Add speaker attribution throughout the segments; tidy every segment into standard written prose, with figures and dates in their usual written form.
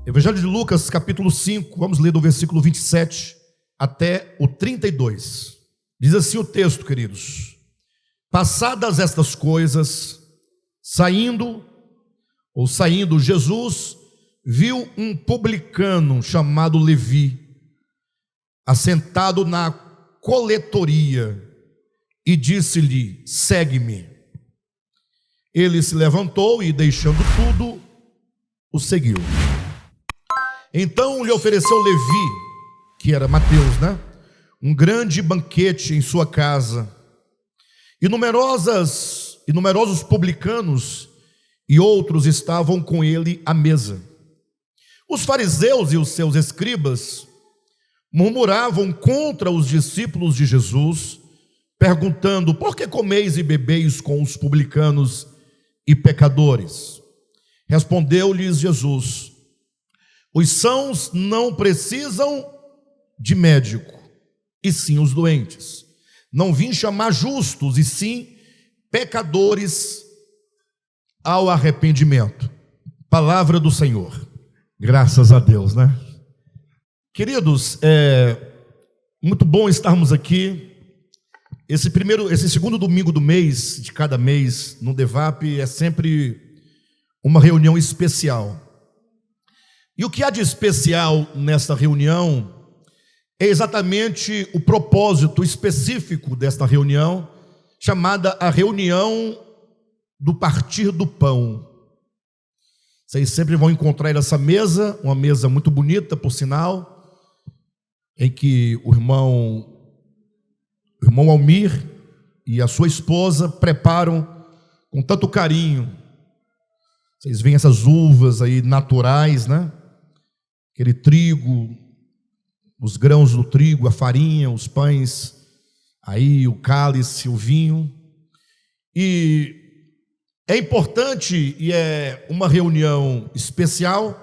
Speaker 1: Evangelho de Lucas, capítulo 5, vamos ler do versículo 27 até o 32. Diz assim o texto, queridos: passadas estas coisas, saindo, Jesus viu um publicano chamado Levi, assentado na coletoria, e disse-lhe: segue-me. Ele se levantou e, deixando tudo, o seguiu. Então lhe ofereceu Levi, que era Mateus, um grande banquete em sua casa, e numerosos publicanos e outros estavam com ele à mesa. Os fariseus e os seus escribas murmuravam contra os discípulos de Jesus, perguntando: por que comeis e bebeis com os publicanos e pecadores? Respondeu-lhes Jesus: os sãos não precisam de médico, e sim os doentes. Não vim chamar justos, e sim pecadores ao arrependimento. Palavra do Senhor. Graças a Deus, Queridos, muito bom estarmos aqui. Esse segundo domingo do mês, de cada mês, no DEVAP, é sempre uma reunião especial. E o que há de especial nesta reunião é exatamente o propósito específico desta reunião, chamada a reunião do partir do pão. Vocês sempre vão encontrar essa mesa, uma mesa muito bonita, por sinal, em que o irmão Almir e a sua esposa preparam com tanto carinho. Vocês veem essas uvas aí naturais, Aquele trigo, os grãos do trigo, a farinha, os pães, aí o cálice, o vinho. E é importante e é uma reunião especial,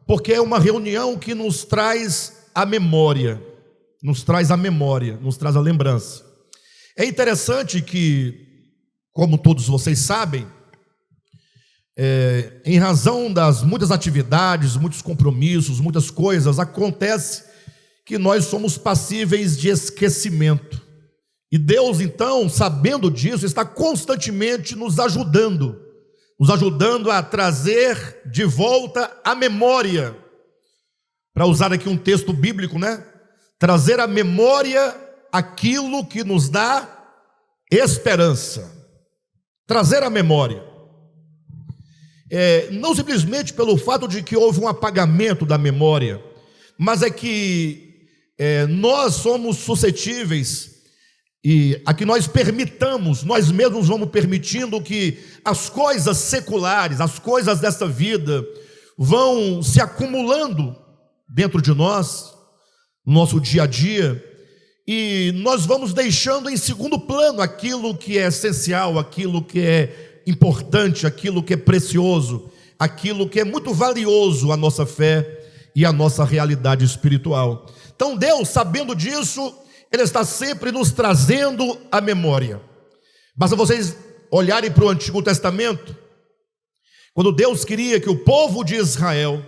Speaker 1: porque é uma reunião que nos traz a memória, nos traz a lembrança. É interessante que, como todos vocês sabem, em razão das muitas atividades, muitos compromissos, muitas coisas, acontece que nós somos passíveis de esquecimento. E Deus, então, sabendo disso, está constantemente nos ajudando a trazer de volta a memória, para usar aqui um texto bíblico, trazer à memória aquilo que nos dá esperança, trazer à memória. Não simplesmente pelo fato de que houve um apagamento da memória, mas é que nós somos suscetíveis, e a que nós permitamos, nós mesmos vamos permitindo que as coisas seculares, as coisas desta vida, vão se acumulando dentro de nós, no nosso dia a dia, e nós vamos deixando em segundo plano aquilo que é essencial, aquilo que é importante, aquilo que é precioso, aquilo que é muito valioso à nossa fé e à nossa realidade espiritual. Então Deus, sabendo disso, Ele está sempre nos trazendo a memória. Basta vocês olharem para o Antigo Testamento, quando Deus queria que o povo de Israel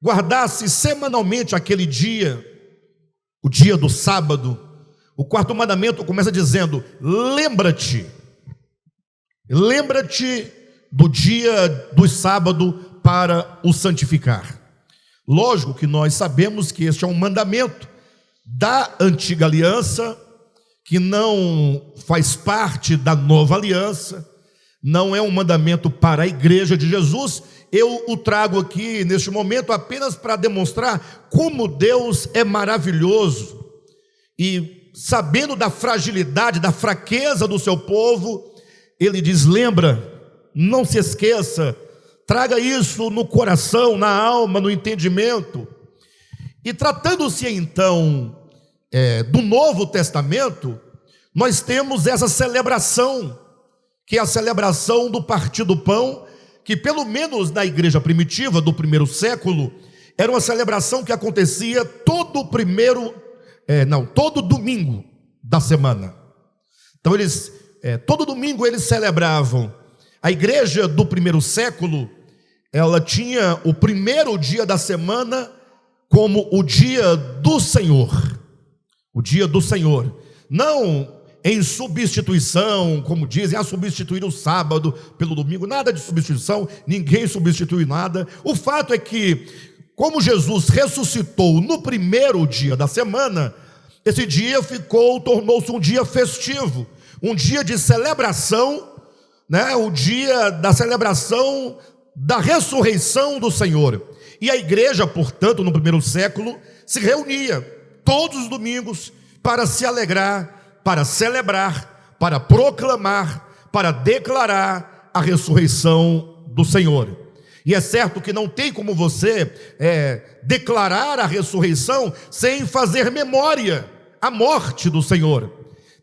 Speaker 1: guardasse semanalmente aquele dia, o dia do sábado. O quarto mandamento começa dizendo: lembra-te do dia do sábado para o santificar. Lógico que nós sabemos que este é um mandamento da antiga aliança, que não faz parte da nova aliança, não é um mandamento para a igreja de Jesus. Eu o trago aqui neste momento apenas para demonstrar como Deus é maravilhoso, e sabendo da fragilidade, da fraqueza do seu povo, Ele diz: lembra, não se esqueça, traga isso no coração, na alma, no entendimento. E tratando-se então do Novo Testamento, nós temos essa celebração, que é a celebração do partir do pão, que pelo menos na igreja primitiva do primeiro século, era uma celebração que acontecia todo domingo da semana. Então todo domingo eles celebravam. A igreja do primeiro século, ela tinha o primeiro dia da semana como o dia do Senhor. O dia do Senhor. Não em substituição, como dizem, substituir o sábado pelo domingo. Nada de substituição, ninguém substitui nada. O fato é que, como Jesus ressuscitou no primeiro dia da semana, esse dia tornou-se um dia festivo, um dia de celebração, o dia da celebração da ressurreição do Senhor. E a igreja, portanto, no primeiro século, se reunia todos os domingos para se alegrar, para celebrar, para proclamar, para declarar a ressurreição do Senhor. E é certo que não tem como você declarar a ressurreição sem fazer memória à morte do Senhor.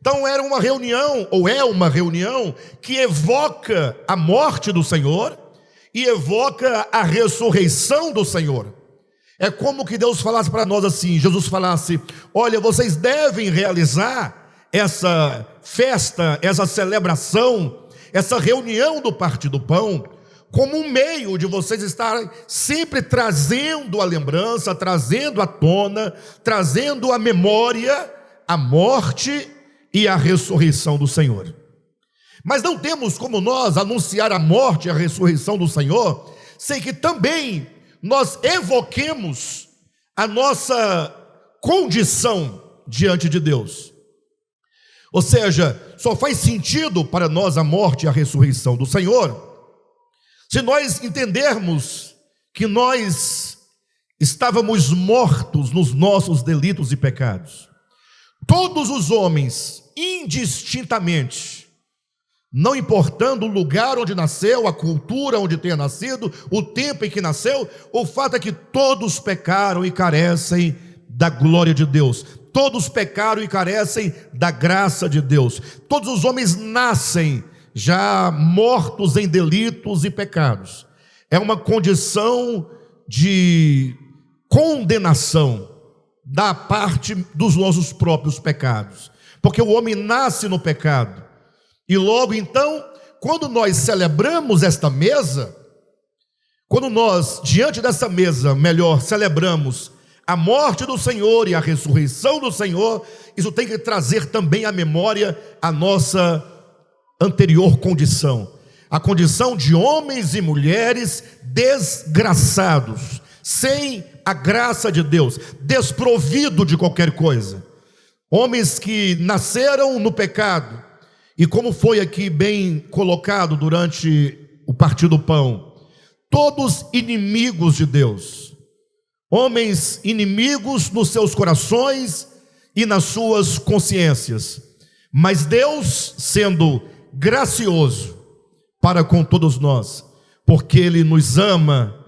Speaker 1: Então era uma reunião, ou é uma reunião, que evoca a morte do Senhor e evoca a ressurreição do Senhor. É como que Deus falasse para nós assim, Jesus falasse: olha, vocês devem realizar essa festa, essa celebração, essa reunião do partir do pão, como um meio de vocês estarem sempre trazendo a lembrança, trazendo à tona, trazendo à memória a morte e a ressurreição do Senhor. Mas não temos como nós anunciar a morte e a ressurreição do Senhor sem que também nós evoquemos a nossa condição diante de Deus. Ou seja, só faz sentido para nós a morte e a ressurreição do Senhor se nós entendermos que nós estávamos mortos nos nossos delitos e pecados. Todos os homens, indistintamente, não importando o lugar onde nasceu, a cultura onde tenha nascido, o tempo em que nasceu, o fato é que todos pecaram e carecem da glória de Deus. Todos pecaram e carecem da graça de Deus. Todos os homens nascem já mortos em delitos e pecados. É uma condição de condenação da parte dos nossos próprios pecados, porque o homem nasce no pecado. E logo então, quando nós celebramos esta mesa, quando nós, diante dessa mesa, celebramos a morte do Senhor e a ressurreição do Senhor, isso tem que trazer também à memória a nossa anterior condição, a condição de homens e mulheres desgraçados, sem a graça de Deus, desprovido de qualquer coisa, homens que nasceram no pecado, e como foi aqui bem colocado durante o partir do pão, todos inimigos de Deus, homens inimigos nos seus corações e nas suas consciências, mas Deus sendo gracioso para com todos nós, porque Ele nos ama,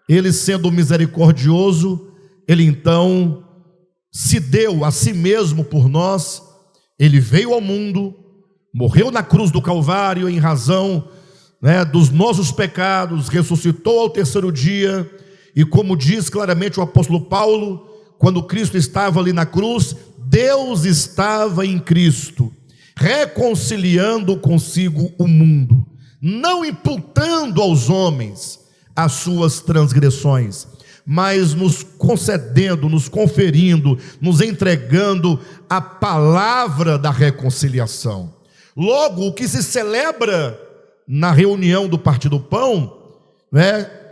Speaker 1: Ele sendo misericordioso, Ele então se deu a si mesmo por nós. Ele veio ao mundo, morreu na cruz do Calvário em razão dos nossos pecados, ressuscitou ao terceiro dia, e como diz claramente o apóstolo Paulo, quando Cristo estava ali na cruz, Deus estava em Cristo, reconciliando consigo o mundo, não imputando aos homens as suas transgressões, mas nos concedendo, nos conferindo, nos entregando a palavra da reconciliação. Logo, o que se celebra na reunião do partir do pão,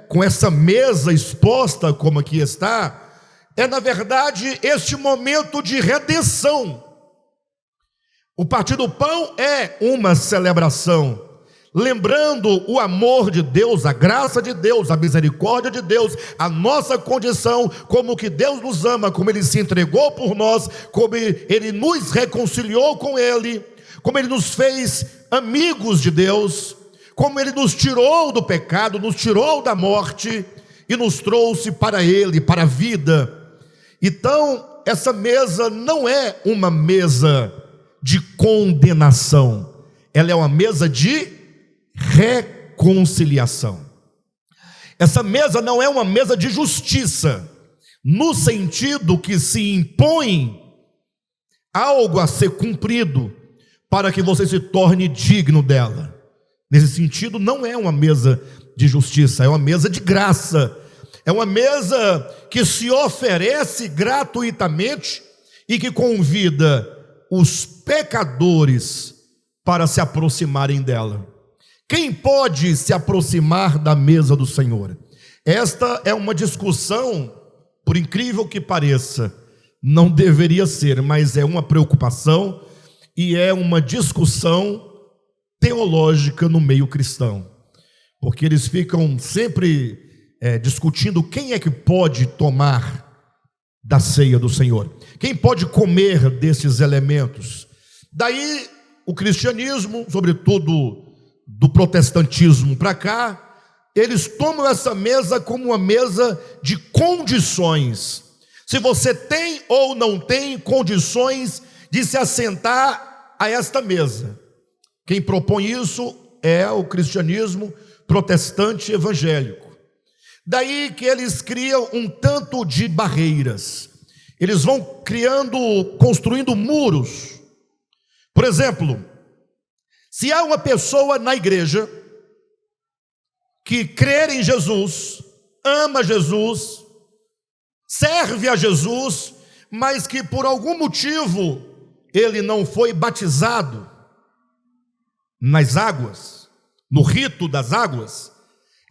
Speaker 1: com essa mesa exposta como aqui está, é na verdade este momento de redenção. O partir do pão é uma celebração, lembrando o amor de Deus, a graça de Deus, a misericórdia de Deus, a nossa condição, como que Deus nos ama, como Ele se entregou por nós, como Ele nos reconciliou com Ele, como Ele nos fez amigos de Deus, como Ele nos tirou do pecado, nos tirou da morte e nos trouxe para Ele, para a vida. Então, essa mesa não é uma mesa de condenação, ela é uma mesa de reconciliação. Essa mesa não é uma mesa de justiça, no sentido que se impõe algo a ser cumprido para que você se torne digno dela. Nesse sentido, não é uma mesa de justiça, é uma mesa de graça, é uma mesa que se oferece gratuitamente e que convida os pecadores para se aproximarem dela. Quem pode se aproximar da mesa do Senhor? Esta é uma discussão, por incrível que pareça, não deveria ser, mas é uma preocupação e é uma discussão teológica no meio cristão, porque eles ficam sempre discutindo quem é que pode tomar da ceia do Senhor, quem pode comer desses elementos. Daí o cristianismo, sobretudo do protestantismo para cá, eles tomam essa mesa como uma mesa de condições. Se você tem ou não tem condições de se assentar a esta mesa. Quem propõe isso é o cristianismo protestante evangélico. Daí que eles criam um tanto de barreiras. Eles vão construindo muros. Por exemplo, se há uma pessoa na igreja que crê em Jesus, ama Jesus, serve a Jesus, mas que por algum motivo ele não foi batizado nas águas, no rito das águas,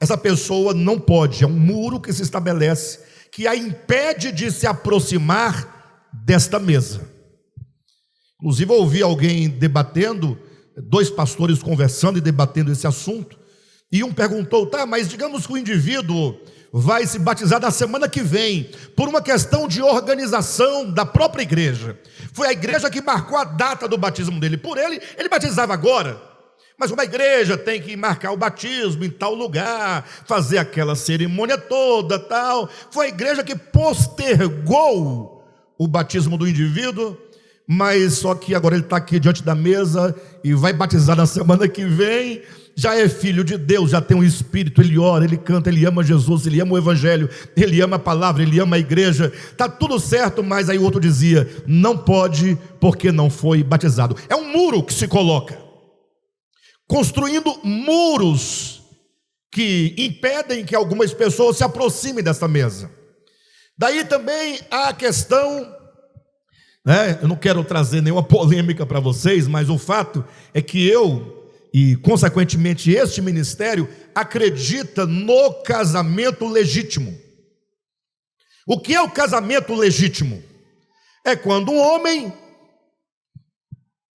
Speaker 1: essa pessoa não pode, é um muro que se estabelece, que a impede de se aproximar desta mesa. Inclusive eu ouvi alguém debatendo, dois pastores conversando e debatendo esse assunto, e um perguntou, tá, mas digamos que o indivíduo vai se batizar na semana que vem, por uma questão de organização da própria igreja. Foi a igreja que marcou a data do batismo dele. Por ele batizava agora, mas uma igreja tem que marcar o batismo em tal lugar, fazer aquela cerimônia toda, tal. Foi a igreja que postergou o batismo do indivíduo, mas só que agora ele está aqui diante da mesa e vai batizar na semana que vem. Já é filho de Deus, já tem um espírito, ele ora, ele canta, ele ama Jesus, ele ama o evangelho, ele ama a palavra, ele ama a igreja, está tudo certo, mas aí o outro dizia, não pode porque não foi batizado. É um muro que se coloca, construindo muros que impedem que algumas pessoas se aproximem dessa mesa. Daí também há a questão, eu não quero trazer nenhuma polêmica para vocês, mas o fato é que eu, e consequentemente este ministério, acredita no casamento legítimo. O que é o casamento legítimo? É quando um homem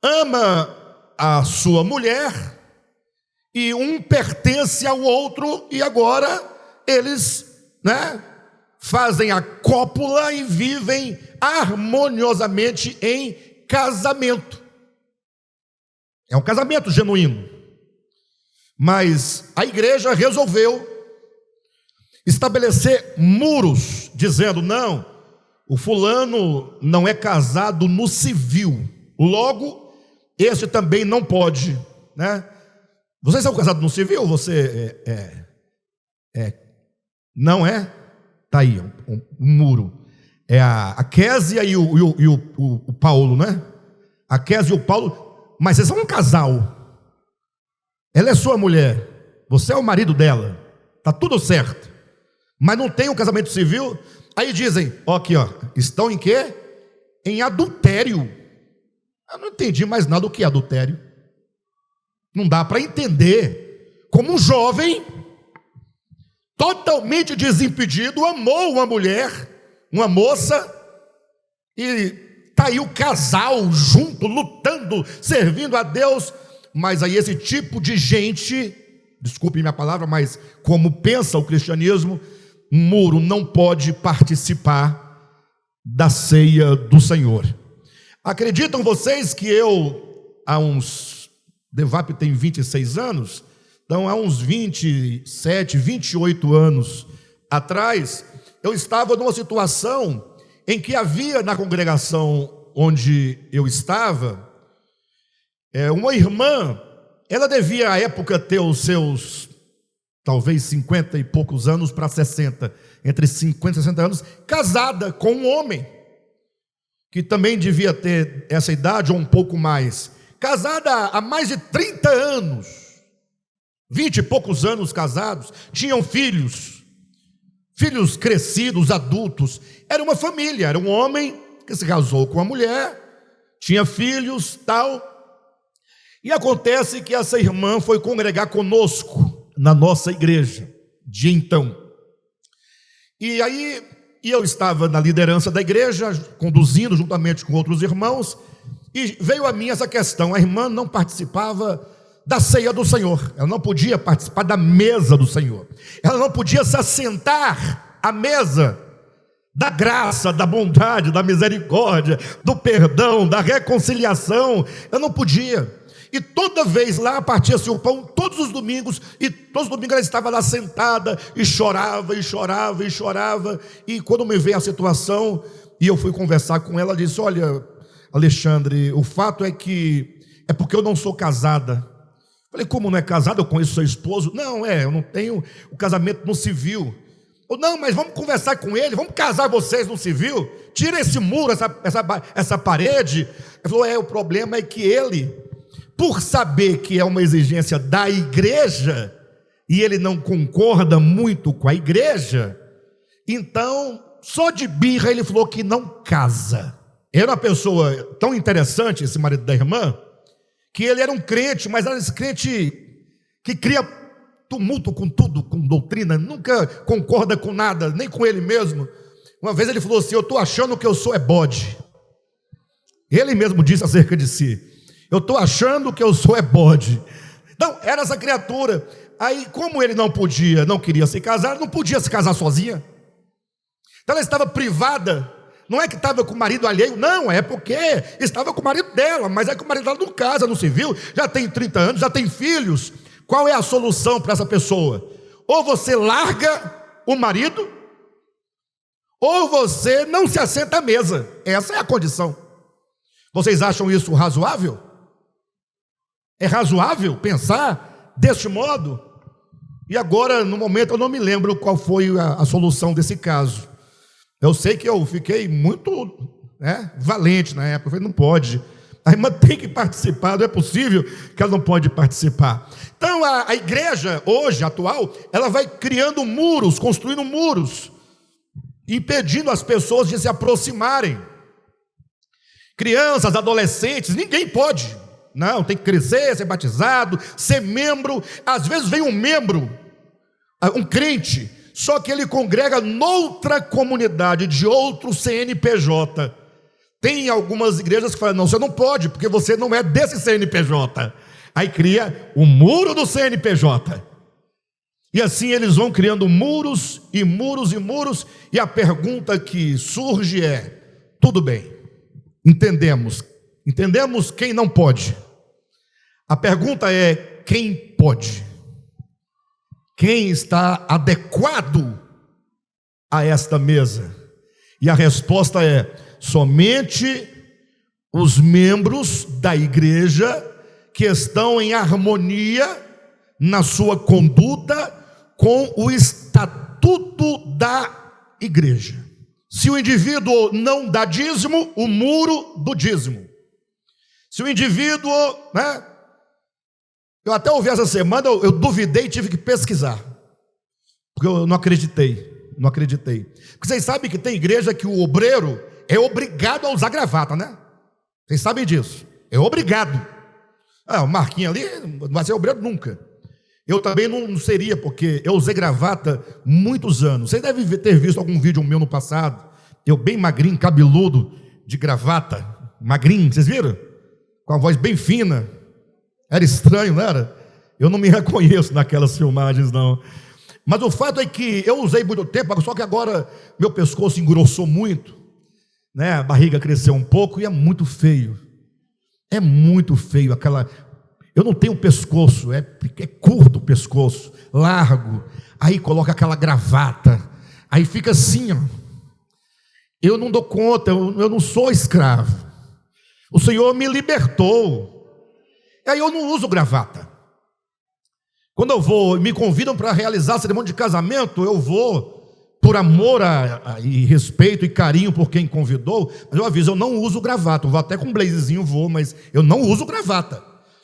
Speaker 1: ama a sua mulher e um pertence ao outro e agora eles fazem a cópula e vivem harmoniosamente em casamento. É um casamento genuíno. Mas a igreja resolveu estabelecer muros, dizendo, não, o fulano não é casado no civil, logo, esse também não pode, Vocês são casados no civil? Você não é? Está aí, um muro. É a Késia e o Paulo, A Késia e o Paulo. Mas vocês são um casal, ela é sua mulher, você é o marido dela, está tudo certo, mas não tem um casamento civil. Aí dizem, estão em quê? Em adultério. Eu não entendi mais nada do que é adultério. Não dá para entender como um jovem totalmente desimpedido amou uma mulher, uma moça, e está aí o casal junto, lutando, servindo a Deus, mas aí esse tipo de gente, desculpe minha palavra, mas como pensa o cristianismo, um muro não pode participar da ceia do Senhor. Acreditam vocês que Devap tem 26 anos, então há uns 27, 28 anos atrás, eu estava numa situação em que havia na congregação onde eu estava, uma irmã, ela devia à época ter os seus, talvez 50 e poucos anos para 60, entre 50 e 60 anos, casada com um homem, que também devia ter essa idade ou um pouco mais, casada há mais de 30 anos, 20 e poucos anos casados, tinham filhos crescidos, adultos. Era uma família, era um homem que se casou com uma mulher, tinha filhos, tal. E acontece que essa irmã foi congregar conosco na nossa igreja de então. E aí eu estava na liderança da igreja, conduzindo juntamente com outros irmãos, e veio a mim essa questão: a irmã não participava da ceia do Senhor, ela não podia participar da mesa do Senhor, ela não podia se assentar à mesa da graça, da bondade, da misericórdia, do perdão, da reconciliação. Ela não podia. E toda vez lá partia-se o pão, todos os domingos, e todos os domingos ela estava lá sentada e chorava, e chorava, e chorava. E quando me veio a situação, e eu fui conversar com ela, ela disse: olha, Alexandre, o fato é que é porque eu não sou casada. Falei: como não é casada? Eu conheço seu esposo. Não, eu não tenho o casamento no civil. Eu: não, mas vamos conversar com ele, vamos casar vocês no civil, tira esse muro, essa parede. Ele falou: o problema é que ele, por saber que é uma exigência da igreja, e ele não concorda muito com a igreja, então, só de birra ele falou que não casa. Era uma pessoa tão interessante, esse marido da irmã, que ele era um crente, mas era esse crente que cria tumulto com tudo, com doutrina, nunca concorda com nada, nem com ele mesmo. Uma vez ele falou assim: eu estou achando que eu sou bode. Ele mesmo disse acerca de si: eu estou achando que eu sou bode. Não, era essa criatura. Aí, como ele não queria se casar, não podia se casar sozinha. Então ela estava privada. Não é que estava com o marido alheio, não, é porque estava com o marido dela, mas é que o marido dela não casa no civil, já tem 30 anos, já tem filhos. Qual é a solução para essa pessoa? Ou você larga o marido, ou você não se assenta à mesa. Essa é a condição. Vocês acham isso razoável? É razoável pensar deste modo? E agora, no momento, eu não me lembro qual foi a solução desse caso. Eu sei que eu fiquei muito valente na época. Eu falei: não pode, a irmã tem que participar, não é possível que ela não pode participar. Então a igreja hoje, atual, ela vai criando muros, construindo muros, impedindo as pessoas de se aproximarem. Crianças, adolescentes, ninguém pode. Não, tem que crescer, ser batizado, ser membro. Às vezes vem um membro, um crente, só que ele congrega noutra comunidade, de outro CNPJ. Tem algumas igrejas que falam: não, você não pode, porque você não é desse CNPJ. Aí cria o muro do CNPJ. E assim eles vão criando muros e muros e muros. E a pergunta que surge é: tudo bem, entendemos quem não pode. A pergunta é: quem pode? Quem está adequado a esta mesa? E a resposta é: somente os membros da igreja que estão em harmonia na sua conduta com o estatuto da igreja. Se o indivíduo não dá dízimo, o muro do dízimo. Se o indivíduo, eu até ouvi essa semana, eu duvidei e tive que pesquisar, porque eu não acreditei. Porque vocês sabem que tem igreja que o obreiro é obrigado a usar gravata, né? Vocês sabem disso, é obrigado. O Marquinhos ali não vai ser obreiro nunca. Eu também não seria, porque eu usei gravata muitos anos. Vocês devem ter visto algum vídeo meu no passado, eu bem magrinho, cabeludo, de gravata, magrinho, vocês viram? Com a voz bem fina. Era estranho, não era? Eu não me reconheço naquelas filmagens, não. Mas o fato é que eu usei muito tempo, só que agora meu pescoço engrossou muito, a barriga cresceu um pouco e é muito feio. É muito feio aquela... Eu não tenho pescoço, é curto o pescoço, largo. Aí coloca aquela gravata, aí fica assim, ó. Eu não dou conta, eu não sou escravo. O Senhor me libertou. Aí eu não uso gravata. Quando eu vou, me convidam para realizar a cerimônia de casamento, eu vou por amor e respeito e carinho por quem convidou, mas eu aviso: eu não uso gravata. Eu vou até com um blazezinho, mas eu não uso gravata.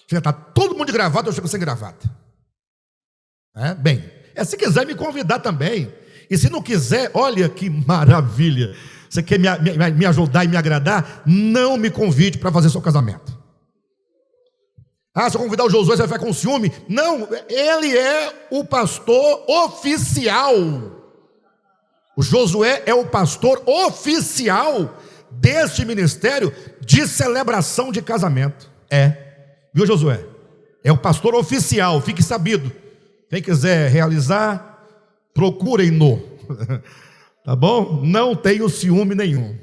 Speaker 1: Chega, tá todo mundo de gravata, eu chego sem gravata. Bem, se quiser me convidar também. E se não quiser, olha que maravilha. Você quer me ajudar e me agradar? Não me convide para fazer seu casamento. Se eu convidar o Josué, você vai ficar com ciúme? Não, ele é o pastor oficial. O Josué é o pastor oficial deste ministério de celebração de casamento. Viu, Josué? É o pastor oficial, fique sabido. Quem quiser realizar, procurem-no. Tá bom? Não tenho ciúme nenhum.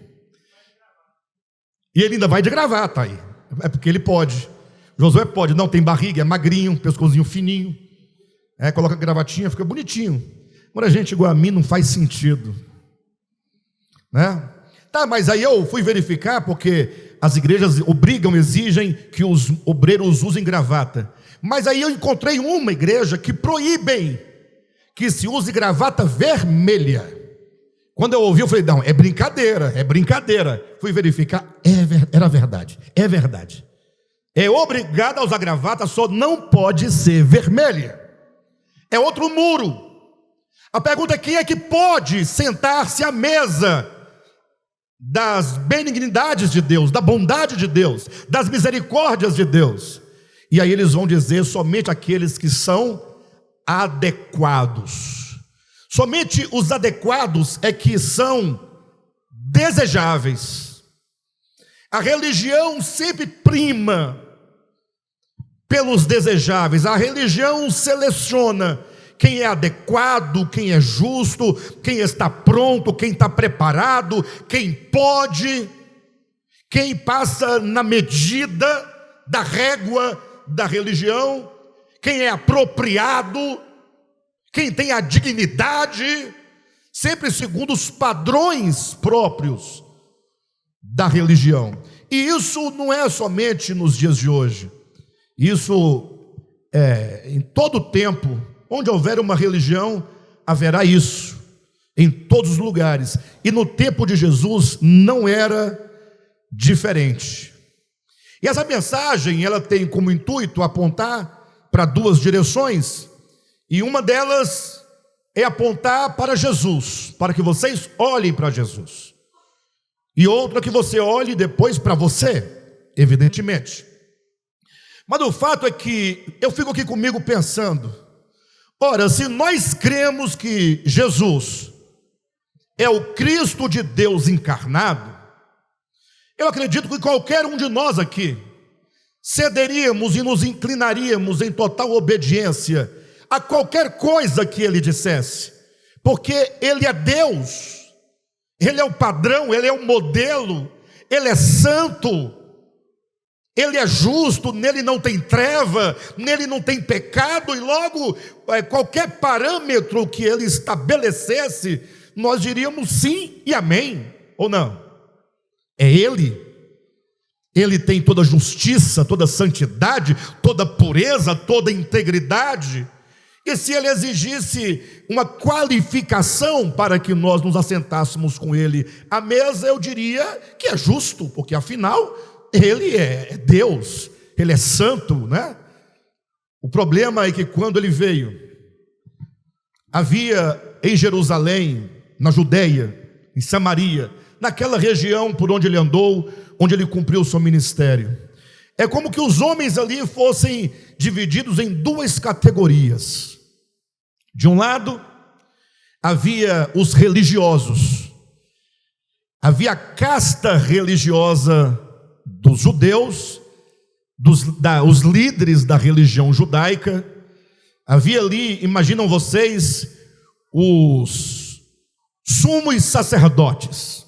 Speaker 1: E ele ainda vai de gravata aí. É porque ele pode. Josué pode, não tem barriga, é magrinho, pescocinho fininho. Coloca gravatinha, fica bonitinho. Agora, gente igual a mim não faz sentido, né? Tá, mas aí eu fui verificar, porque as igrejas exigem que os obreiros usem gravata. Mas aí eu encontrei uma igreja que proíbem que se use gravata vermelha. Quando eu ouvi, eu falei, não, é brincadeira. Fui verificar, era verdade, é verdade. É obrigado a usar gravata, só não pode ser vermelha. É outro muro. A pergunta é: quem é que pode sentar-se à mesa das benignidades de Deus, da bondade de Deus, das misericórdias de Deus? E aí eles vão dizer: somente aqueles que são adequados. Somente os adequados é que são desejáveis. A religião sempre prima pelos desejáveis. A religião seleciona quem é adequado, quem é justo, quem está pronto, quem está preparado, quem pode, quem passa na medida da régua da religião, quem é apropriado, quem tem a dignidade, sempre segundo os padrões próprios da religião. E isso não é somente nos dias de hoje. Isso em todo tempo, onde houver uma religião, haverá isso, em todos os lugares. E no tempo de Jesus não era diferente. E essa mensagem, ela tem como intuito apontar para duas direções, e uma delas é apontar para Jesus, para que vocês olhem para Jesus, e outra que você olhe depois para você, evidentemente. Mas o fato é que eu fico aqui comigo pensando: ora, se nós cremos que Jesus é o Cristo de Deus encarnado, eu acredito que qualquer um de nós aqui cederíamos e nos inclinaríamos em total obediência a qualquer coisa que ele dissesse, porque ele é Deus, ele é o padrão, ele é o modelo, ele é santo, ele é justo, nele não tem treva, nele não tem pecado, e logo qualquer parâmetro que ele estabelecesse, nós diríamos sim e amém, ou não? É ele tem toda justiça, toda santidade, toda pureza, toda integridade. E se ele exigisse uma qualificação para que nós nos assentássemos com ele à mesa, eu diria que é justo, porque afinal ele é Deus, ele é santo, né? O problema é que quando ele veio, havia em Jerusalém, na Judeia, em Samaria, naquela região por onde ele andou, onde ele cumpriu o seu ministério, é como que os homens ali fossem divididos em duas categorias. De um lado, havia os religiosos, havia a casta religiosa dos judeus, os líderes da religião judaica. Havia ali, imaginam vocês, os sumos sacerdotes.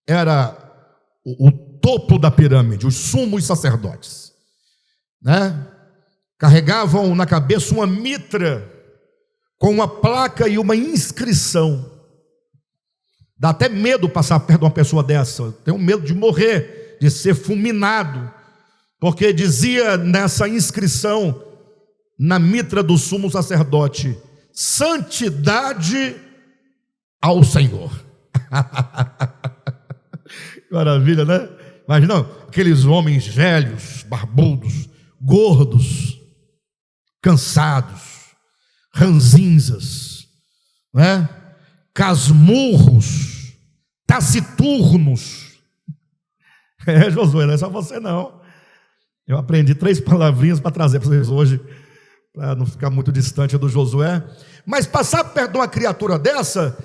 Speaker 1: Era o topo da pirâmide, os sumos sacerdotes, né? Carregavam na cabeça uma mitra com uma placa e uma inscrição. Dá até medo passar perto de uma pessoa dessa. Tenho medo de morrer, de ser fulminado, porque dizia nessa inscrição, na mitra do sumo sacerdote: santidade ao Senhor. Maravilha, né? Imagina aqueles homens velhos, barbudos, gordos, cansados, ranzinzas, né? Casmurros, taciturnos. Josué, não é só você não. Eu aprendi 3 palavrinhas para trazer para vocês hoje, para não ficar muito distante do Josué. Mas passar perto de uma criatura dessa,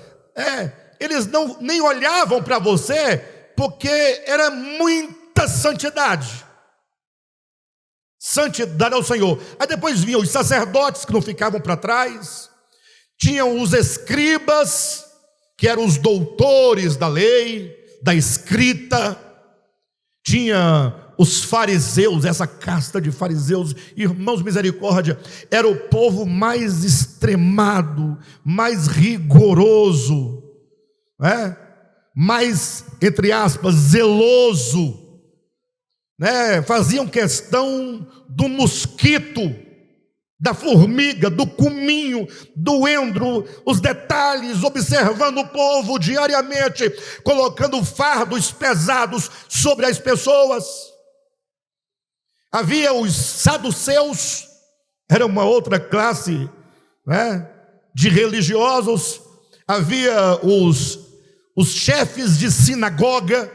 Speaker 1: eles nem olhavam para você, porque era muita santidade. Santidade ao Senhor. Aí depois vinham os sacerdotes que não ficavam para trás, tinham os escribas, que eram os doutores da lei, da escrita, tinha os fariseus, essa casta de fariseus, irmãos, misericórdia, era o povo mais extremado, mais rigoroso, mais, entre aspas, zeloso, faziam questão do mosquito, da formiga, do cominho, do endro, os detalhes, observando o povo diariamente, colocando fardos pesados sobre as pessoas. Havia os saduceus, era uma outra classe de religiosos. Havia os chefes de sinagoga,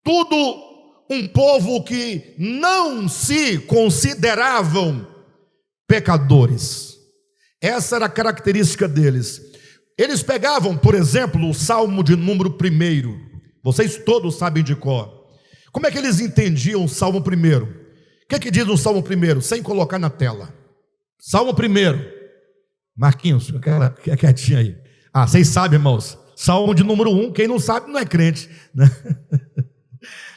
Speaker 1: tudo um povo que não se consideravam pecadores. Essa era a característica deles. Eles pegavam, por exemplo, o Salmo de número 1. Vocês todos sabem de cor. Como é que eles entendiam o Salmo 1? O que é que diz o Salmo 1? Sem colocar na tela. Salmo 1. Marquinhos, fica quietinho aí. Vocês sabem, irmãos. Salmo de número 1, quem não sabe não é crente, né?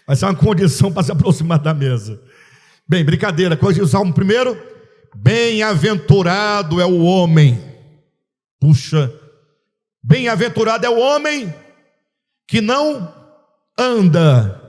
Speaker 1: Vai ser uma condição para se aproximar da mesa. Bem, brincadeira. Qual é o Salmo 1? Bem-aventurado é o homem. Puxa, bem-aventurado é o homem que não anda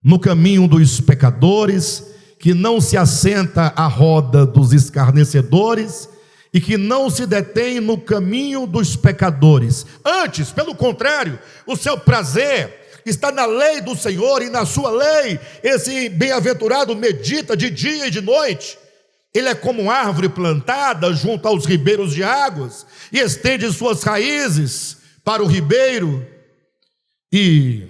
Speaker 1: no caminho dos pecadores, que não se assenta à roda dos escarnecedores e que não se detém no caminho dos pecadores. Antes, pelo contrário, o seu prazer está na lei do Senhor, e na sua lei esse bem-aventurado medita de dia e de noite. Ele é como árvore plantada junto aos ribeiros de águas, e estende suas raízes para o ribeiro, e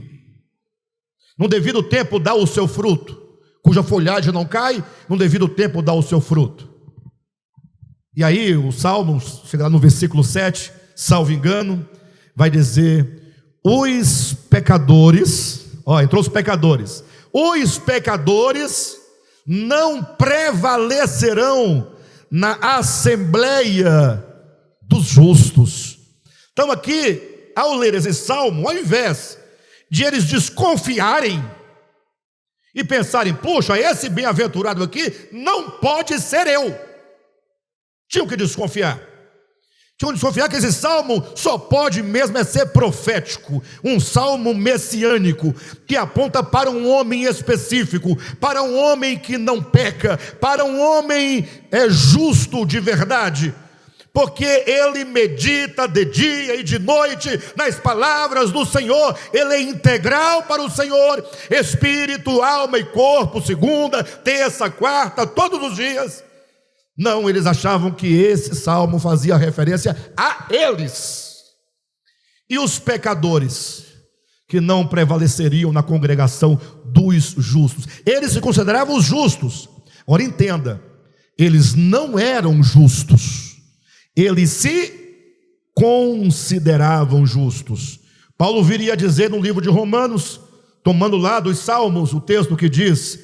Speaker 1: no devido tempo dá o seu fruto, cuja folhagem não cai, no devido tempo dá o seu fruto. E aí o Salmo, chega lá no versículo 7, salvo engano, vai dizer: os pecadores, entrou os pecadores não prevalecerão na assembleia dos justos. Então aqui, ao ler esse salmo, ao invés de eles desconfiarem e pensarem, puxa, esse bem-aventurado aqui não pode ser eu, tinham que desconfiar. Tinham que desconfiar que esse salmo só pode mesmo ser profético, um salmo messiânico, que aponta para um homem específico, para um homem que não peca, para um homem justo de verdade, porque ele medita de dia e de noite nas palavras do Senhor, ele é integral para o Senhor, espírito, alma e corpo, segunda, terça, quarta, todos os dias. Não, eles achavam que esse salmo fazia referência a eles. E os pecadores, que não prevaleceriam na congregação dos justos. Eles se consideravam os justos. Ora, entenda, eles não eram justos, eles se consideravam justos. Paulo viria a dizer no livro de Romanos, tomando lá dos Salmos, o texto que diz: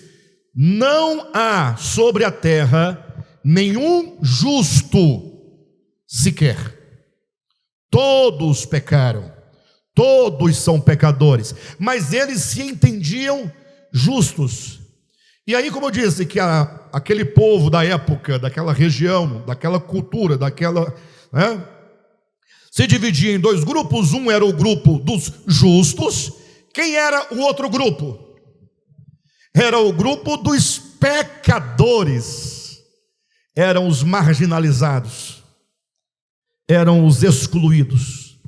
Speaker 1: não há sobre a terra nenhum justo sequer. Todos pecaram, todos são pecadores, mas eles se entendiam justos. E aí, como eu disse, que aquele povo da época, daquela região, daquela cultura, se dividia em 2 grupos. Um era o grupo dos justos. Quem era o outro grupo? Era o grupo dos pecadores. Eram os marginalizados, eram os excluídos,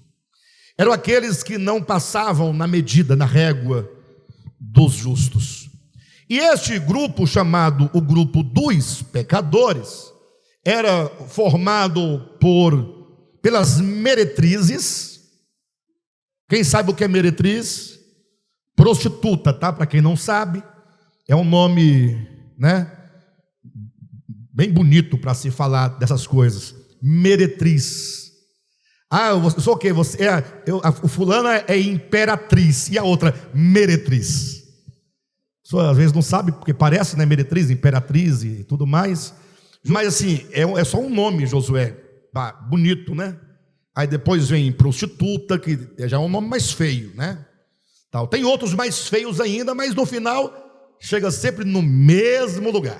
Speaker 1: eram aqueles que não passavam na medida, na régua dos justos. E este grupo, chamado o grupo dos pecadores, era formado pelas meretrizes. Quem sabe o que é meretriz? Prostituta, tá? Para quem não sabe, é um nome, né, bem bonito para se falar dessas coisas. Meretriz. Eu sou o quê? O fulana é imperatriz e a outra meretriz. A pessoa às vezes não sabe porque parece, né, meretriz, imperatriz e tudo mais. Mas assim, é só um nome, Josué. Bonito, né? Aí depois vem prostituta, que já é um nome mais feio, né? Tem outros mais feios ainda, mas no final chega sempre no mesmo lugar.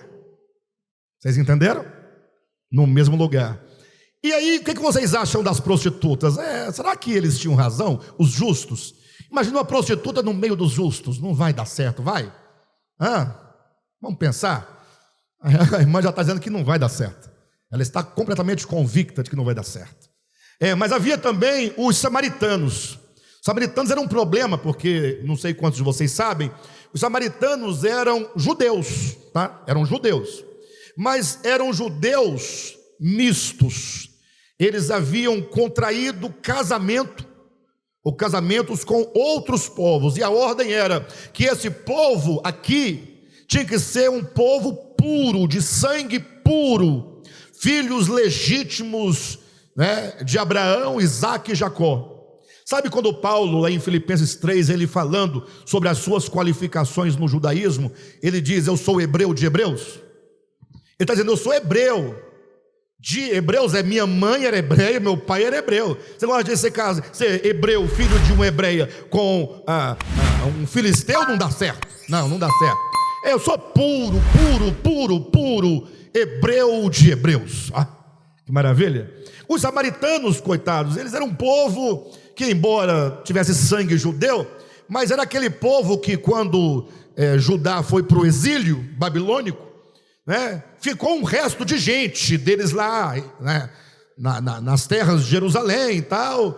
Speaker 1: Vocês entenderam? No mesmo lugar. E aí, o que vocês acham das prostitutas? Será que eles tinham razão? Os justos? Imagina uma prostituta no meio dos justos. Não vai dar certo, vai? Vamos pensar. A irmã já está dizendo que não vai dar certo. Ela está completamente convicta de que não vai dar certo. Mas havia também os samaritanos. Os samaritanos eram um problema, porque, não sei quantos de vocês sabem, os samaritanos eram judeus, tá? Eram judeus. Mas eram judeus mistos. Eles haviam contraído casamento, ou casamentos com outros povos, e a ordem era que esse povo aqui tinha que ser um povo puro, de sangue puro, filhos legítimos, né, de Abraão, Isaque e Jacó. Sabe quando Paulo, lá em Filipenses 3, ele falando sobre as suas qualificações no judaísmo, ele diz: eu sou hebreu de hebreus? Ele está dizendo: eu sou hebreu de hebreus, minha mãe era hebreia, meu pai era hebreu. Você gosta de ser hebreu, filho de uma hebreia, com um filisteu? Não dá certo. Não dá certo. Eu sou puro hebreu de hebreus. Que maravilha. Os samaritanos, coitados, eles eram um povo que, embora tivesse sangue judeu, mas era aquele povo que, quando Judá foi para o exílio babilônico, né, ficou um resto de gente deles lá, né, nas terras de Jerusalém e tal,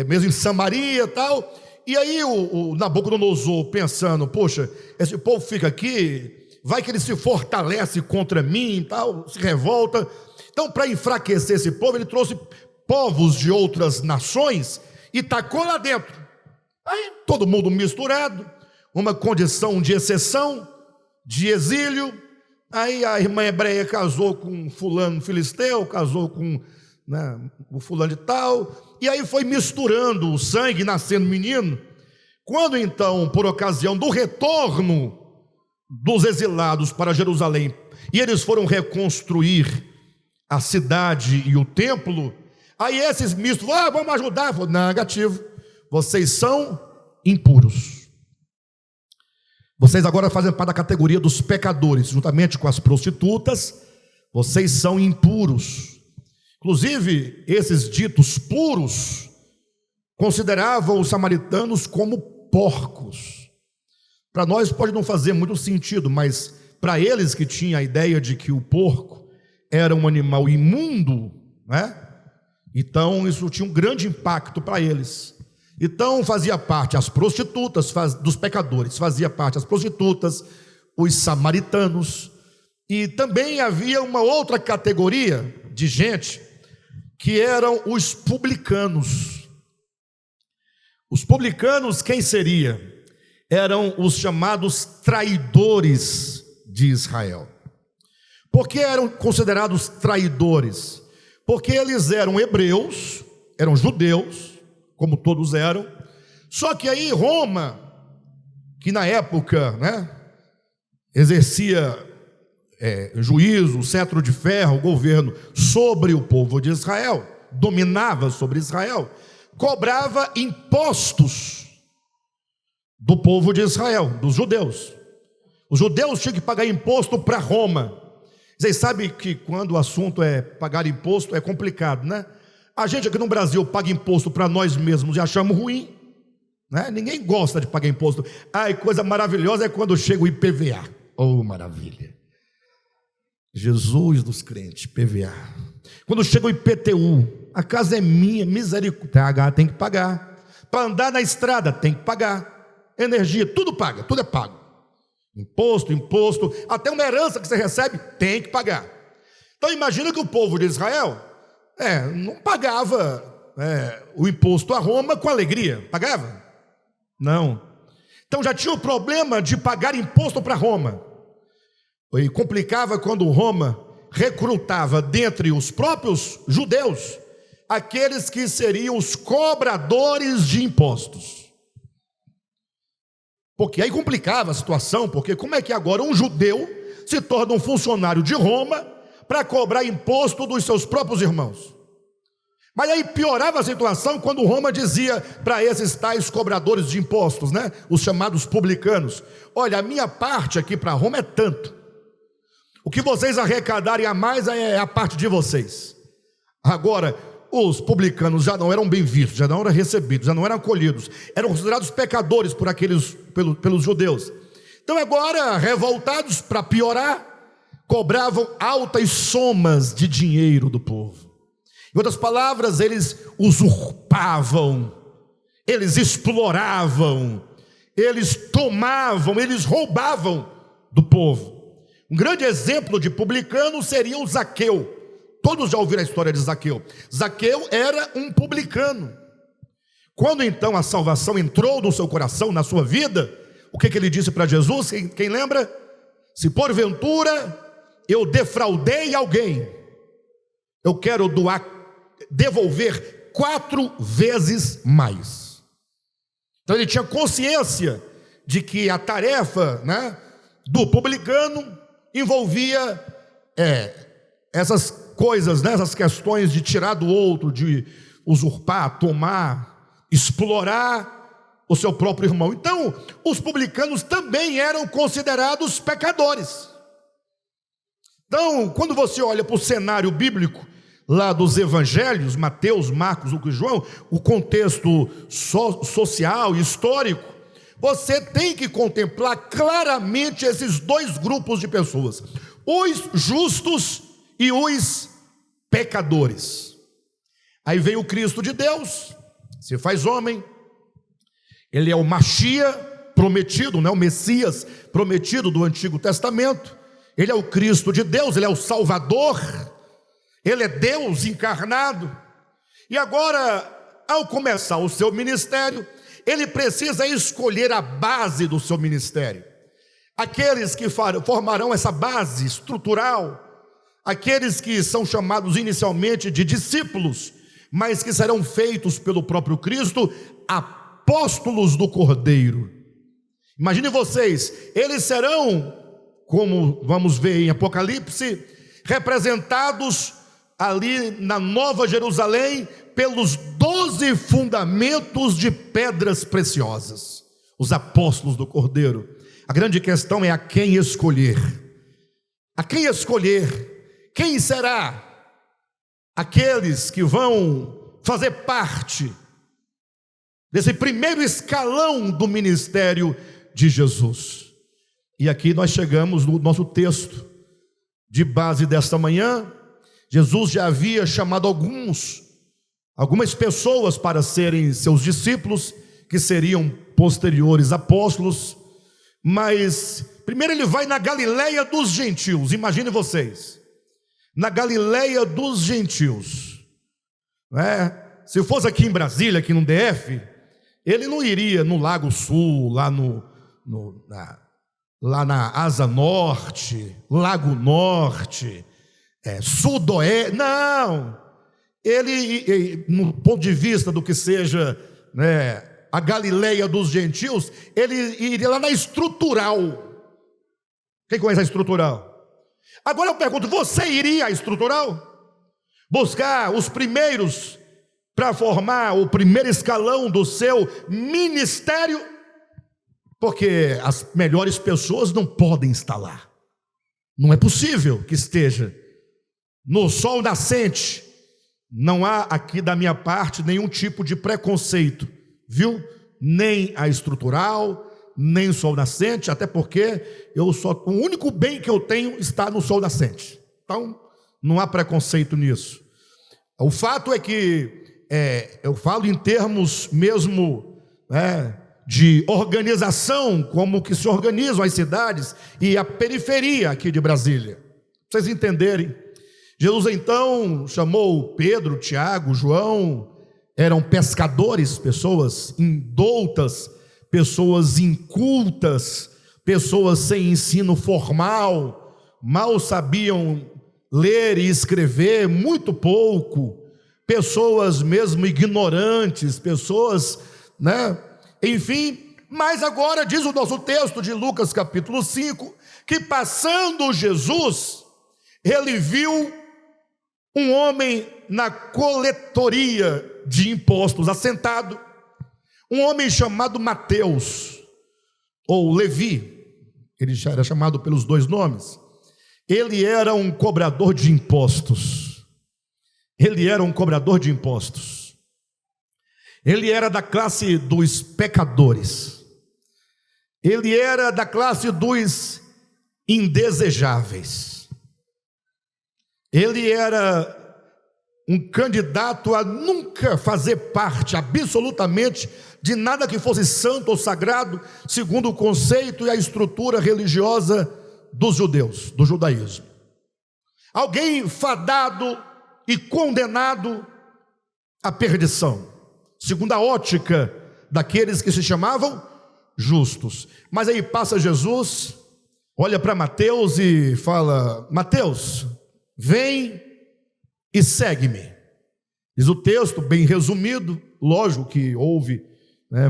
Speaker 1: mesmo em Samaria e tal. E aí o Nabucodonosor, pensando: poxa, esse povo fica aqui, vai que ele se fortalece contra mim e tal, se revolta. Então, para enfraquecer esse povo, ele trouxe povos de outras nações e tacou lá dentro. Aí todo mundo misturado, uma condição de exceção, de exílio. Aí a irmã hebreia casou com fulano filisteu, casou com, né, o fulano de tal, e aí foi misturando o sangue, nascendo menino. Quando então, por ocasião do retorno dos exilados para Jerusalém, e eles foram reconstruir a cidade e o templo, aí esses mistos, vamos ajudar. Falei: negativo, vocês são impuros. Vocês agora fazem parte da categoria dos pecadores, juntamente com as prostitutas. Vocês são impuros. Inclusive, esses ditos puros consideravam os samaritanos como porcos. Para nós pode não fazer muito sentido, mas para eles, que tinham a ideia de que o porco era um animal imundo, né? Então isso tinha um grande impacto para eles. Então fazia parte as prostitutas dos pecadores, fazia parte as prostitutas, os samaritanos, e também havia uma outra categoria de gente, que eram os publicanos. Os publicanos, quem seria? Eram os chamados traidores de Israel. Por que eram considerados traidores? Porque eles eram hebreus, eram judeus, como todos eram. Só que aí Roma, que na época, né, exercia juízo, cetro de ferro, governo sobre o povo de Israel, dominava sobre Israel, cobrava impostos do povo de Israel, dos judeus. Os judeus tinham que pagar imposto para Roma. Vocês sabem que quando o assunto é pagar imposto é complicado, né? A gente aqui no Brasil paga imposto para nós mesmos e achamos ruim, né? Ninguém gosta de pagar imposto. Coisa maravilhosa é quando chega o IPVA. Oh, maravilha! Jesus dos crentes, PVA. Quando chega o IPTU, a casa é minha, misericórdia, tem que pagar. Para andar na estrada, tem que pagar. Energia, tudo paga, tudo é pago. Imposto, até uma herança que você recebe, tem que pagar. Então imagina que o povo de Israel não pagava o imposto a Roma com alegria. Pagava? Não. Então já tinha o problema de pagar imposto para Roma. E complicava quando Roma recrutava dentre os próprios judeus aqueles que seriam os cobradores de impostos. Porque aí complicava a situação, porque como é que agora um judeu se torna um funcionário de Roma para cobrar imposto dos seus próprios irmãos? Mas aí piorava a situação quando Roma dizia para esses tais cobradores de impostos, os chamados publicanos: olha, a minha parte aqui para Roma é tanto, o que vocês arrecadarem a mais é a parte de vocês. Agora, os publicanos já não eram bem vistos, já não eram recebidos, já não eram acolhidos, eram considerados pecadores pelos judeus. Então agora, revoltados, para piorar, cobravam altas somas de dinheiro do povo. Em outras palavras, eles usurpavam, eles exploravam, eles tomavam, eles roubavam do povo. Um grande exemplo de publicano seria o Zaqueu. Todos já ouviram a história de Zaqueu. Zaqueu era um publicano. Quando então a salvação entrou no seu coração, na sua vida, o que ele disse para Jesus? Quem lembra? Se porventura eu defraudei alguém, eu quero devolver 4 vezes mais. Então ele tinha consciência de que a tarefa do publicano envolvia essas coisas, essas questões de tirar do outro, de usurpar, tomar, explorar o seu próprio irmão. Então, os publicanos também eram considerados pecadores. Então, quando você olha para o cenário bíblico, lá dos evangelhos, Mateus, Marcos, Lucas e João, o contexto social e histórico, você tem que contemplar claramente esses 2 grupos de pessoas: os justos e os pecadores. Aí vem o Cristo de Deus, se faz homem, ele é o Machia prometido, o Messias prometido do Antigo Testamento, ele é o Cristo de Deus, ele é o Salvador, ele é Deus encarnado. E agora, ao começar o seu ministério, ele precisa escolher a base do seu ministério, aqueles que formarão essa base estrutural, aqueles que são chamados inicialmente de discípulos, mas que serão feitos pelo próprio Cristo apóstolos do Cordeiro. Imagine vocês, eles serão, como vamos ver em Apocalipse, representados ali na Nova Jerusalém pelos 12 fundamentos de pedras preciosas, os apóstolos do Cordeiro. A grande questão é a quem escolher. A quem escolher? Quem será aqueles que vão fazer parte desse primeiro escalão do ministério de Jesus? E aqui nós chegamos no nosso texto de base desta manhã. Jesus já havia chamado algumas pessoas para serem seus discípulos, que seriam posteriores apóstolos, mas primeiro ele vai na Galileia dos gentios. Imagine vocês, na Galileia dos gentios, se fosse aqui em Brasília, aqui no DF, ele não iria no Lago Sul, lá na Asa Norte, Lago Norte, Sudoeste, não. Ele, no ponto de vista do que seja a Galileia dos gentios, ele iria lá na Estrutural. Quem conhece a Estrutural? Agora eu pergunto, você iria à Estrutural? Buscar os primeiros para formar o primeiro escalão do seu ministério? Porque as melhores pessoas não podem estar lá. Não é possível que esteja no sol nascente. Não há aqui da minha parte nenhum tipo de preconceito, viu? Nem a Estrutural, nem o sol nascente, até porque o único bem que eu tenho está no sol nascente. Então, não há preconceito nisso. O fato é que eu falo em termos mesmo de organização, como que se organizam as cidades e a periferia aqui de Brasília. Pra vocês entenderem, Jesus então chamou Pedro, Tiago, João, eram pescadores, pessoas indoutas, pessoas incultas, pessoas sem ensino formal, mal sabiam ler e escrever, muito pouco, pessoas mesmo ignorantes, pessoas, enfim. Mas agora diz o nosso texto de Lucas capítulo 5, que passando Jesus, ele viu um homem na coletoria de impostos, assentado, um homem chamado Mateus, ou Levi, ele já era chamado pelos dois nomes. Ele era um cobrador de impostos, ele era da classe dos pecadores, ele era da classe dos indesejáveis, ele era um candidato a nunca fazer parte absolutamente de nada que fosse santo ou sagrado, segundo o conceito e a estrutura religiosa dos judeus, do judaísmo. Alguém fadado e condenado à perdição, segundo a ótica daqueles que se chamavam justos. Mas aí passa Jesus, olha para Mateus e fala: Mateus, vem e segue-me. Diz o texto, bem resumido, lógico que houve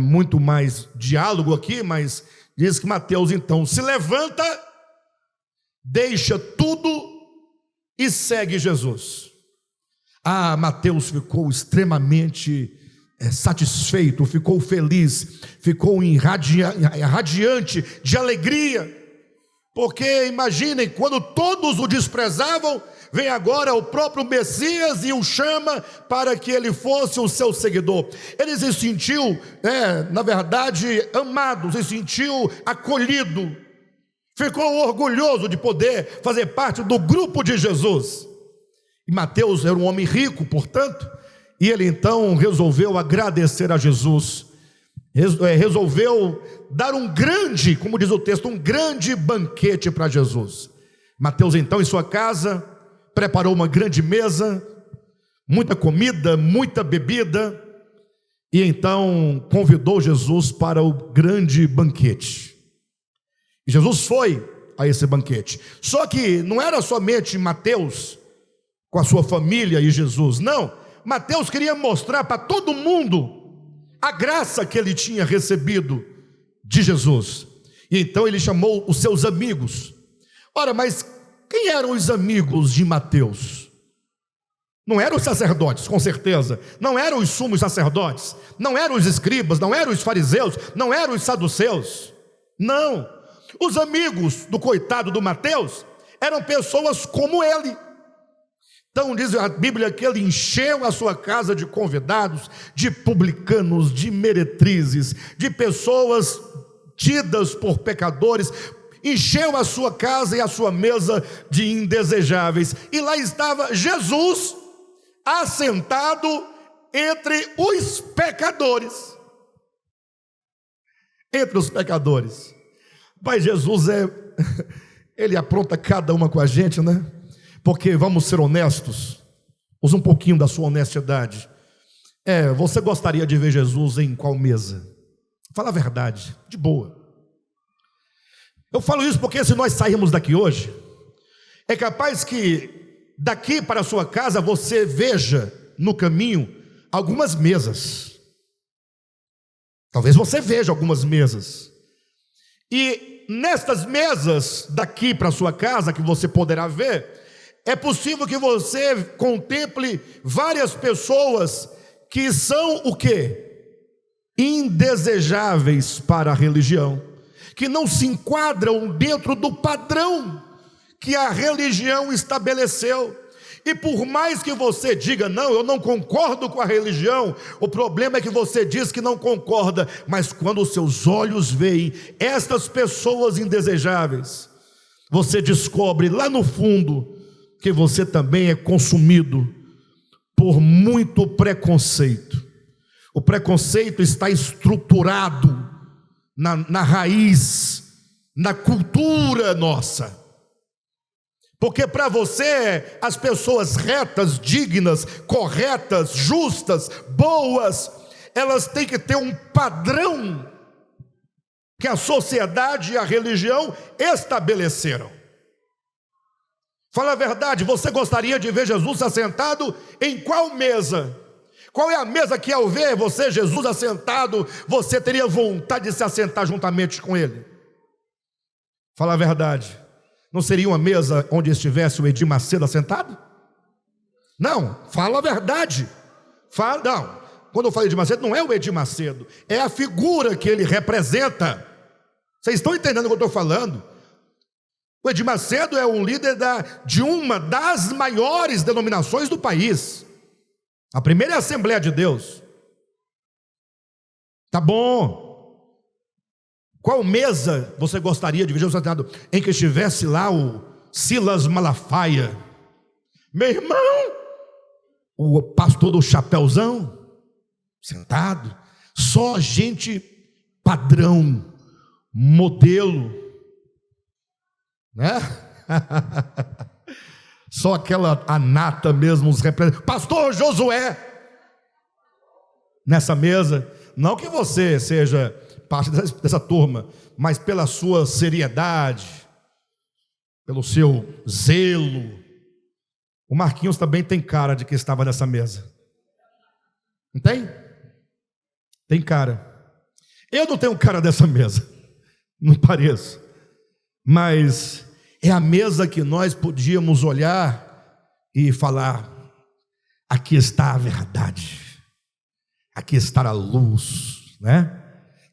Speaker 1: muito mais diálogo aqui, mas diz que Mateus então se levanta, deixa tudo e segue Jesus. Mateus ficou extremamente satisfeito, ficou feliz, ficou radiante de alegria, porque imaginem, quando todos o desprezavam, vem agora o próprio Messias e o chama para que ele fosse o seu seguidor. Ele se sentiu, na verdade, amado, se sentiu acolhido, ficou orgulhoso de poder fazer parte do grupo de Jesus. E Mateus era um homem rico, portanto, e ele então resolveu agradecer a Jesus, resolveu dar um grande, como diz o texto, um grande banquete para Jesus. Mateus então, em sua casa, preparou uma grande mesa, muita comida, muita bebida, e então convidou Jesus para o grande banquete. E Jesus foi a esse banquete. Só que não era somente Mateus com a sua família e Jesus, não. Mateus queria mostrar para todo mundo a graça que ele tinha recebido de Jesus. E então ele chamou os seus amigos. Ora, mas quem eram os amigos de Mateus? Não eram os sacerdotes, com certeza. Não eram os sumos sacerdotes. Não eram os escribas, não eram os fariseus, não eram os saduceus. Não. Os amigos do coitado do Mateus eram pessoas como ele. Então diz a Bíblia que ele encheu a sua casa de convidados, de publicanos, de meretrizes, de pessoas tidas por pecadores. Encheu a sua casa e a sua mesa de indesejáveis. E lá estava Jesus assentado entre os pecadores. Entre os pecadores. Pai, Jesus ele apronta cada uma com a gente, Porque vamos ser honestos. Usa um pouquinho da sua honestidade. Você gostaria de ver Jesus em qual mesa? Fala a verdade, de boa. Eu falo isso porque se nós sairmos daqui hoje, é capaz que daqui para a sua casa você veja no caminho algumas mesas. Talvez você veja algumas mesas. E nestas mesas daqui para a sua casa que você poderá ver, é possível que você contemple várias pessoas que são o quê? Indesejáveis para a religião, que não se enquadram dentro do padrão que a religião estabeleceu. E por mais que você diga, não, eu não concordo com a religião, o problema é que você diz que não concorda, mas quando os seus olhos veem estas pessoas indesejáveis, você descobre lá no fundo que você também é consumido por muito preconceito. O preconceito está estruturado na raiz, na cultura nossa. Porque para você, as pessoas retas, dignas, corretas, justas, boas, elas têm que ter um padrão que a sociedade e a religião estabeleceram. Fala a verdade, você gostaria de ver Jesus assentado em qual mesa? Qual é a mesa que, ao ver você, Jesus, assentado, você teria vontade de se assentar juntamente com ele? Fala a verdade, não seria uma mesa onde estivesse o Edir Macedo assentado? Não, fala a verdade. Não, quando eu falo Edir Macedo, não é o Edir Macedo, é a figura que ele representa. Vocês estão entendendo o que eu estou falando? O Edir Macedo é um líder de uma das maiores denominações do país. A primeira é a Assembleia de Deus. Tá bom. Qual mesa você gostaria de ver Jesus sentado em que estivesse lá o Silas Malafaia? Meu irmão, o pastor do chapéuzão, sentado, só gente padrão, modelo, né? Só aquela anata mesmo, os representantes. Pastor Josué, nessa mesa, não que você seja parte dessa turma, mas pela sua seriedade, pelo seu zelo. O Marquinhos também tem cara de que estava nessa mesa, não tem? Tem cara. Eu não tenho cara dessa mesa, não pareço, mas é a mesa que nós podíamos olhar e falar: aqui está a verdade, aqui está a luz, né?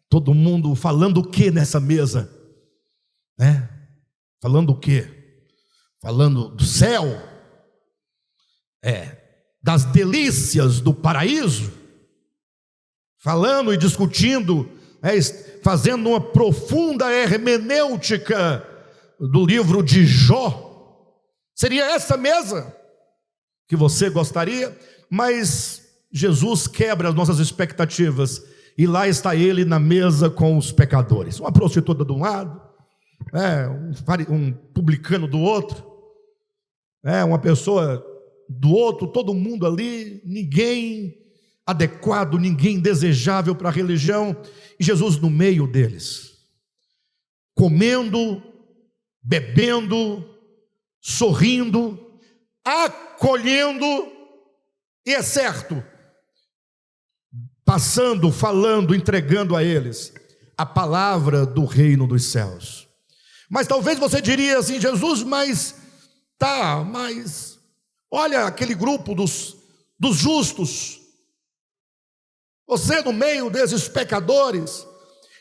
Speaker 1: Todo mundo falando o que nessa mesa, né? Falando o que? Falando do céu, das delícias do paraíso, falando e discutindo, fazendo uma profunda hermenêutica do livro de Jó. Seria essa mesa que você gostaria? Mas Jesus quebra as nossas expectativas, e lá está ele na mesa com os pecadores, uma prostituta de um lado, um publicano do outro, uma pessoa do outro, todo mundo ali, ninguém adequado, ninguém desejável para a religião, e Jesus no meio deles, comendo, bebendo, sorrindo, acolhendo, e é certo, passando, falando, entregando a eles a palavra do reino dos céus. Mas talvez você diria assim: Jesus, mas olha aquele grupo dos justos, você no meio desses pecadores.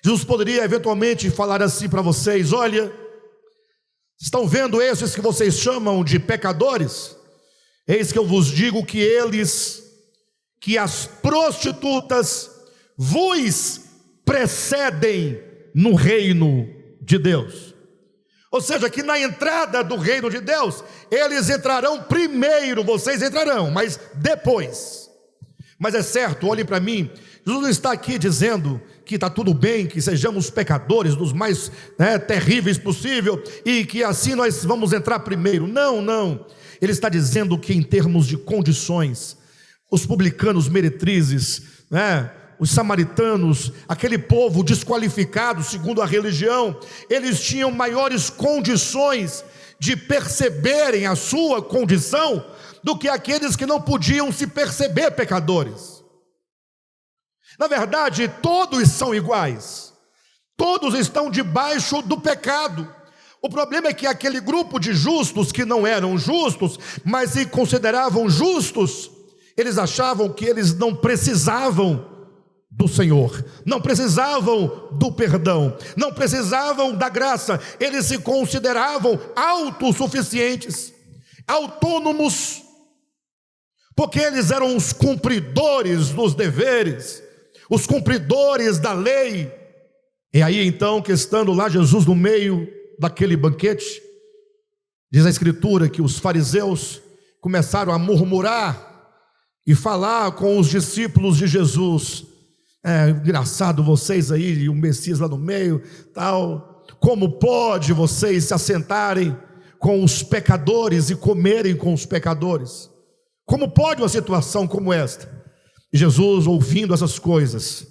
Speaker 1: Jesus poderia eventualmente falar assim para vocês: olha, estão vendo esses que vocês chamam de pecadores? Eis que eu vos digo que as prostitutas vos precedem no reino de Deus. Ou seja, que na entrada do reino de Deus, eles entrarão primeiro, vocês entrarão, mas depois. Mas é certo, olhem para mim, Jesus não está aqui dizendo que está tudo bem, que sejamos pecadores dos mais terríveis possível, e que assim nós vamos entrar primeiro. Não, ele está dizendo que em termos de condições, os publicanos, meretrizes, os samaritanos, aquele povo desqualificado segundo a religião, eles tinham maiores condições de perceberem a sua condição do que aqueles que não podiam se perceber pecadores. Na verdade, todos são iguais, todos estão debaixo do pecado. O problema é que aquele grupo de justos que não eram justos, mas se consideravam justos, eles achavam que eles não precisavam do Senhor, não precisavam do perdão, não precisavam da graça. Eles se consideravam autossuficientes, autônomos, porque eles eram os cumpridores dos deveres, os cumpridores da lei. E aí então, que estando lá Jesus no meio daquele banquete, diz a Escritura que os fariseus começaram a murmurar e falar com os discípulos de Jesus: engraçado vocês aí, e o Messias lá no meio, tal, como pode vocês se assentarem com os pecadores e comerem com os pecadores. Como pode uma situação como esta? E Jesus, ouvindo essas coisas,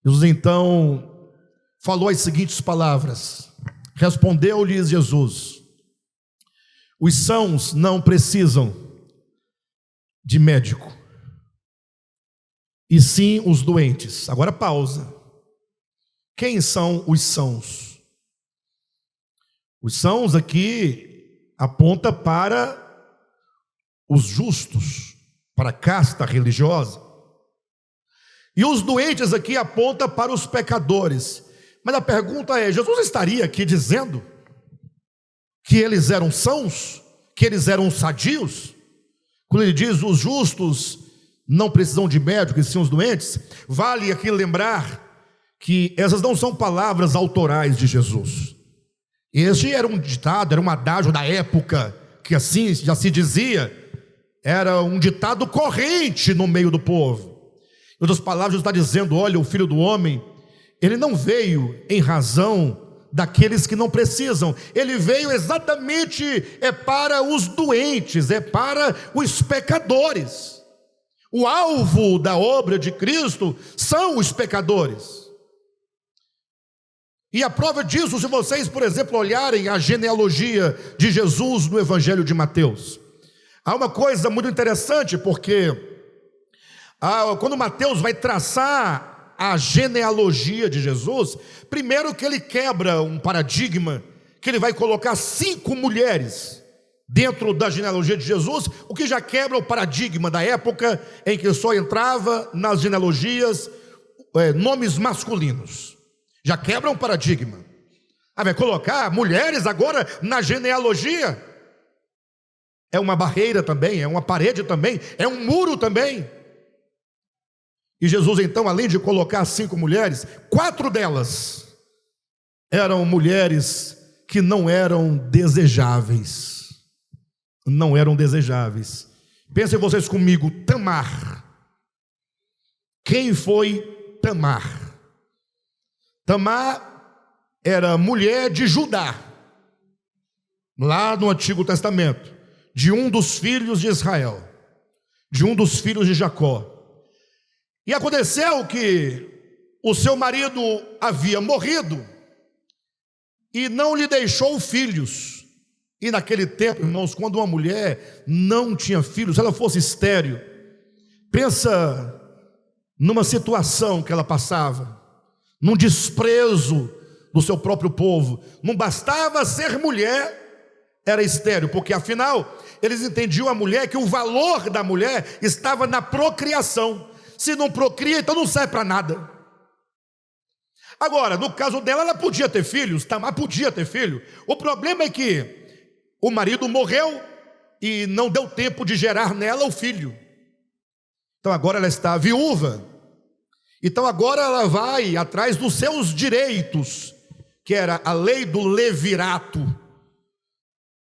Speaker 1: Jesus então falou as seguintes palavras. Respondeu-lhes Jesus: os sãos não precisam de médico, e sim os doentes. Agora pausa. Quem são os sãos? Os sãos aqui aponta para os justos, para a casta religiosa. E os doentes aqui aponta para os pecadores. Mas a pergunta é: Jesus estaria aqui dizendo que eles eram sãos, que eles eram sadios? Quando ele diz os justos não precisam de médico, e sim os doentes, vale aqui lembrar que essas não são palavras autorais de Jesus. Este era um ditado, era um adágio da época, que assim já se dizia, era um ditado corrente no meio do povo. Em outras palavras, Jesus está dizendo: olha, o Filho do Homem, ele não veio em razão daqueles que não precisam, ele veio exatamente para os doentes, para os pecadores. O alvo da obra de Cristo são os pecadores. E a prova disso, se vocês, por exemplo, olharem a genealogia de Jesus no Evangelho de Mateus, há uma coisa muito interessante, porque quando Mateus vai traçar a genealogia de Jesus, primeiro que ele quebra um paradigma, que ele vai colocar 5 mulheres dentro da genealogia de Jesus, o que já quebra o paradigma da época em que só entrava nas genealogias nomes masculinos. Já quebra um paradigma. Vai colocar mulheres agora na genealogia? É uma barreira também, é uma parede também, é um muro também. E Jesus então, além de colocar 5 mulheres, 4 delas eram mulheres que não eram desejáveis. Não eram desejáveis. Pensem vocês comigo, Tamar. Quem foi Tamar? Tamar era mulher de Judá, lá no Antigo Testamento, de um dos filhos de Israel, de um dos filhos de Jacó. E aconteceu que o seu marido havia morrido e não lhe deixou filhos. E naquele tempo, irmãos, quando uma mulher não tinha filhos, se ela fosse estéril, pensa numa situação que ela passava, num desprezo do seu próprio povo. Não bastava ser mulher, era estéril, porque afinal, eles entendiam a mulher, que o valor da mulher estava na procriação. Se não procria, então não serve para nada. Agora, no caso dela, ela podia ter filhos, Tamar podia ter filho. O problema é que o marido morreu e não deu tempo de gerar nela o filho. Então agora ela está viúva. Então agora ela vai atrás dos seus direitos, que era a lei do levirato.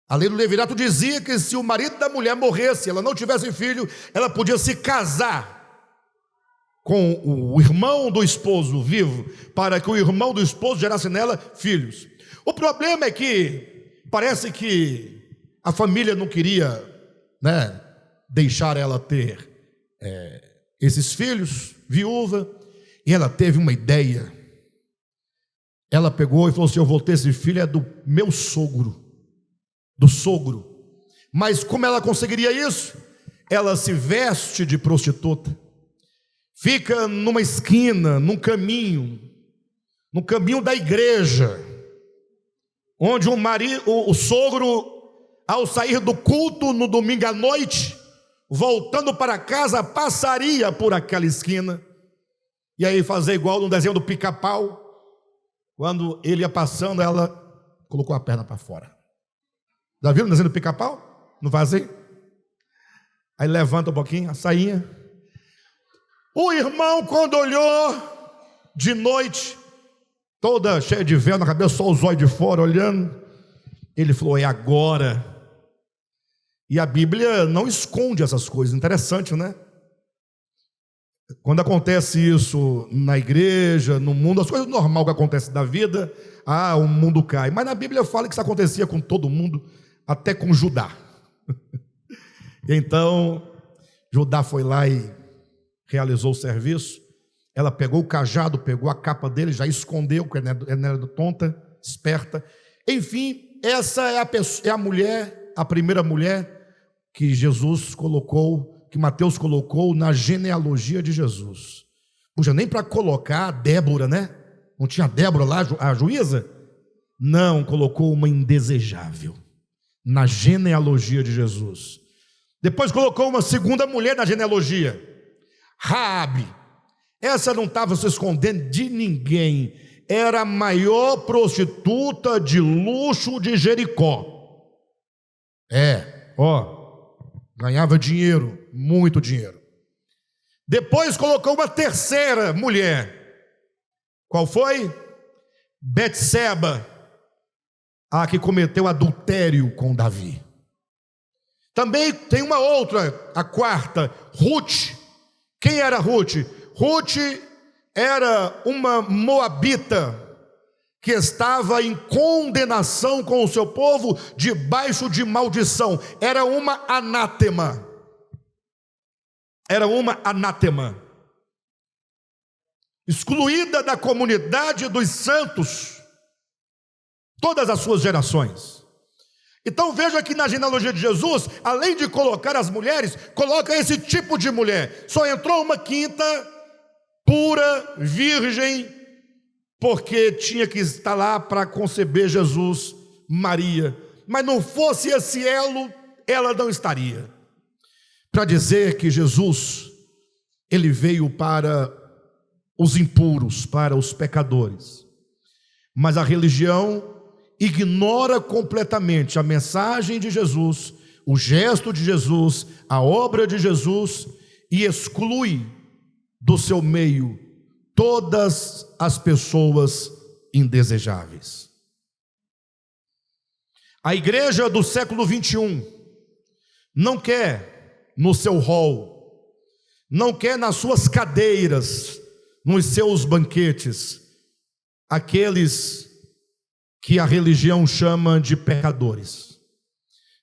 Speaker 1: A lei do levirato dizia que se o marido da mulher morresse, ela não tivesse filho, ela podia se casar com o irmão do esposo vivo, para que o irmão do esposo gerasse nela filhos. O problema é que parece que a família não queria, deixar ela ter esses filhos, viúva, e ela teve uma ideia. Ela pegou e falou assim: eu vou ter esse filho, é do meu sogro, do sogro. Mas como ela conseguiria isso? Ela se veste de prostituta, fica numa esquina, no caminho da igreja, onde o sogro, ao sair do culto no domingo à noite, voltando para casa, passaria por aquela esquina, e aí fazer igual no desenho do Pica-Pau, quando ele ia passando, ela colocou a perna para fora. Já viram o desenho do Pica-Pau? Não fazem? Aí levanta um pouquinho a sainha. O irmão, quando olhou de noite, toda cheia de véu na cabeça, só os olhos de fora olhando, ele falou: é agora. E a Bíblia não esconde essas coisas. Interessante, né? Quando acontece isso na igreja, no mundo, as coisas normais que acontecem na vida, o mundo cai. Mas na Bíblia fala que isso acontecia com todo mundo até com Judá. Então, Judá foi lá e realizou o serviço. Ela pegou o cajado, pegou a capa dele, já escondeu, porque ela não era tonta, esperta. Enfim, essa é a mulher, a primeira mulher que Jesus colocou, que Mateus colocou na genealogia de Jesus. Puxa, nem para colocar a Débora, né? Não tinha Débora lá, a juíza? Não, colocou uma indesejável na genealogia de Jesus. Depois colocou uma segunda mulher na genealogia, Raabe. Essa não estava se escondendo de ninguém, era a maior prostituta de luxo de Jericó. Ganhava dinheiro, muito dinheiro. Depois colocou uma terceira mulher. Qual foi? Betseba, a que cometeu adultério com Davi. Também tem uma outra, a quarta, Ruth. Quem era Ruth? Ruth era uma moabita que estava em condenação com o seu povo, debaixo de maldição. Era uma anátema. Era uma anátema. Excluída da comunidade dos santos, todas as suas gerações. Então veja que na genealogia de Jesus, além de colocar as mulheres, coloca esse tipo de mulher. Só entrou uma quinta, pura, virgem, porque tinha que estar lá para conceber Jesus, Maria. Mas não fosse esse elo, ela não estaria. Para dizer que Jesus, ele veio para os impuros, para os pecadores. Mas a religião ignora completamente a mensagem de Jesus, o gesto de Jesus, a obra de Jesus, e exclui do seu meio todas as pessoas indesejáveis. A igreja do século 21 não quer no seu hall, não quer nas suas cadeiras, nos seus banquetes, aqueles que a religião chama de pecadores.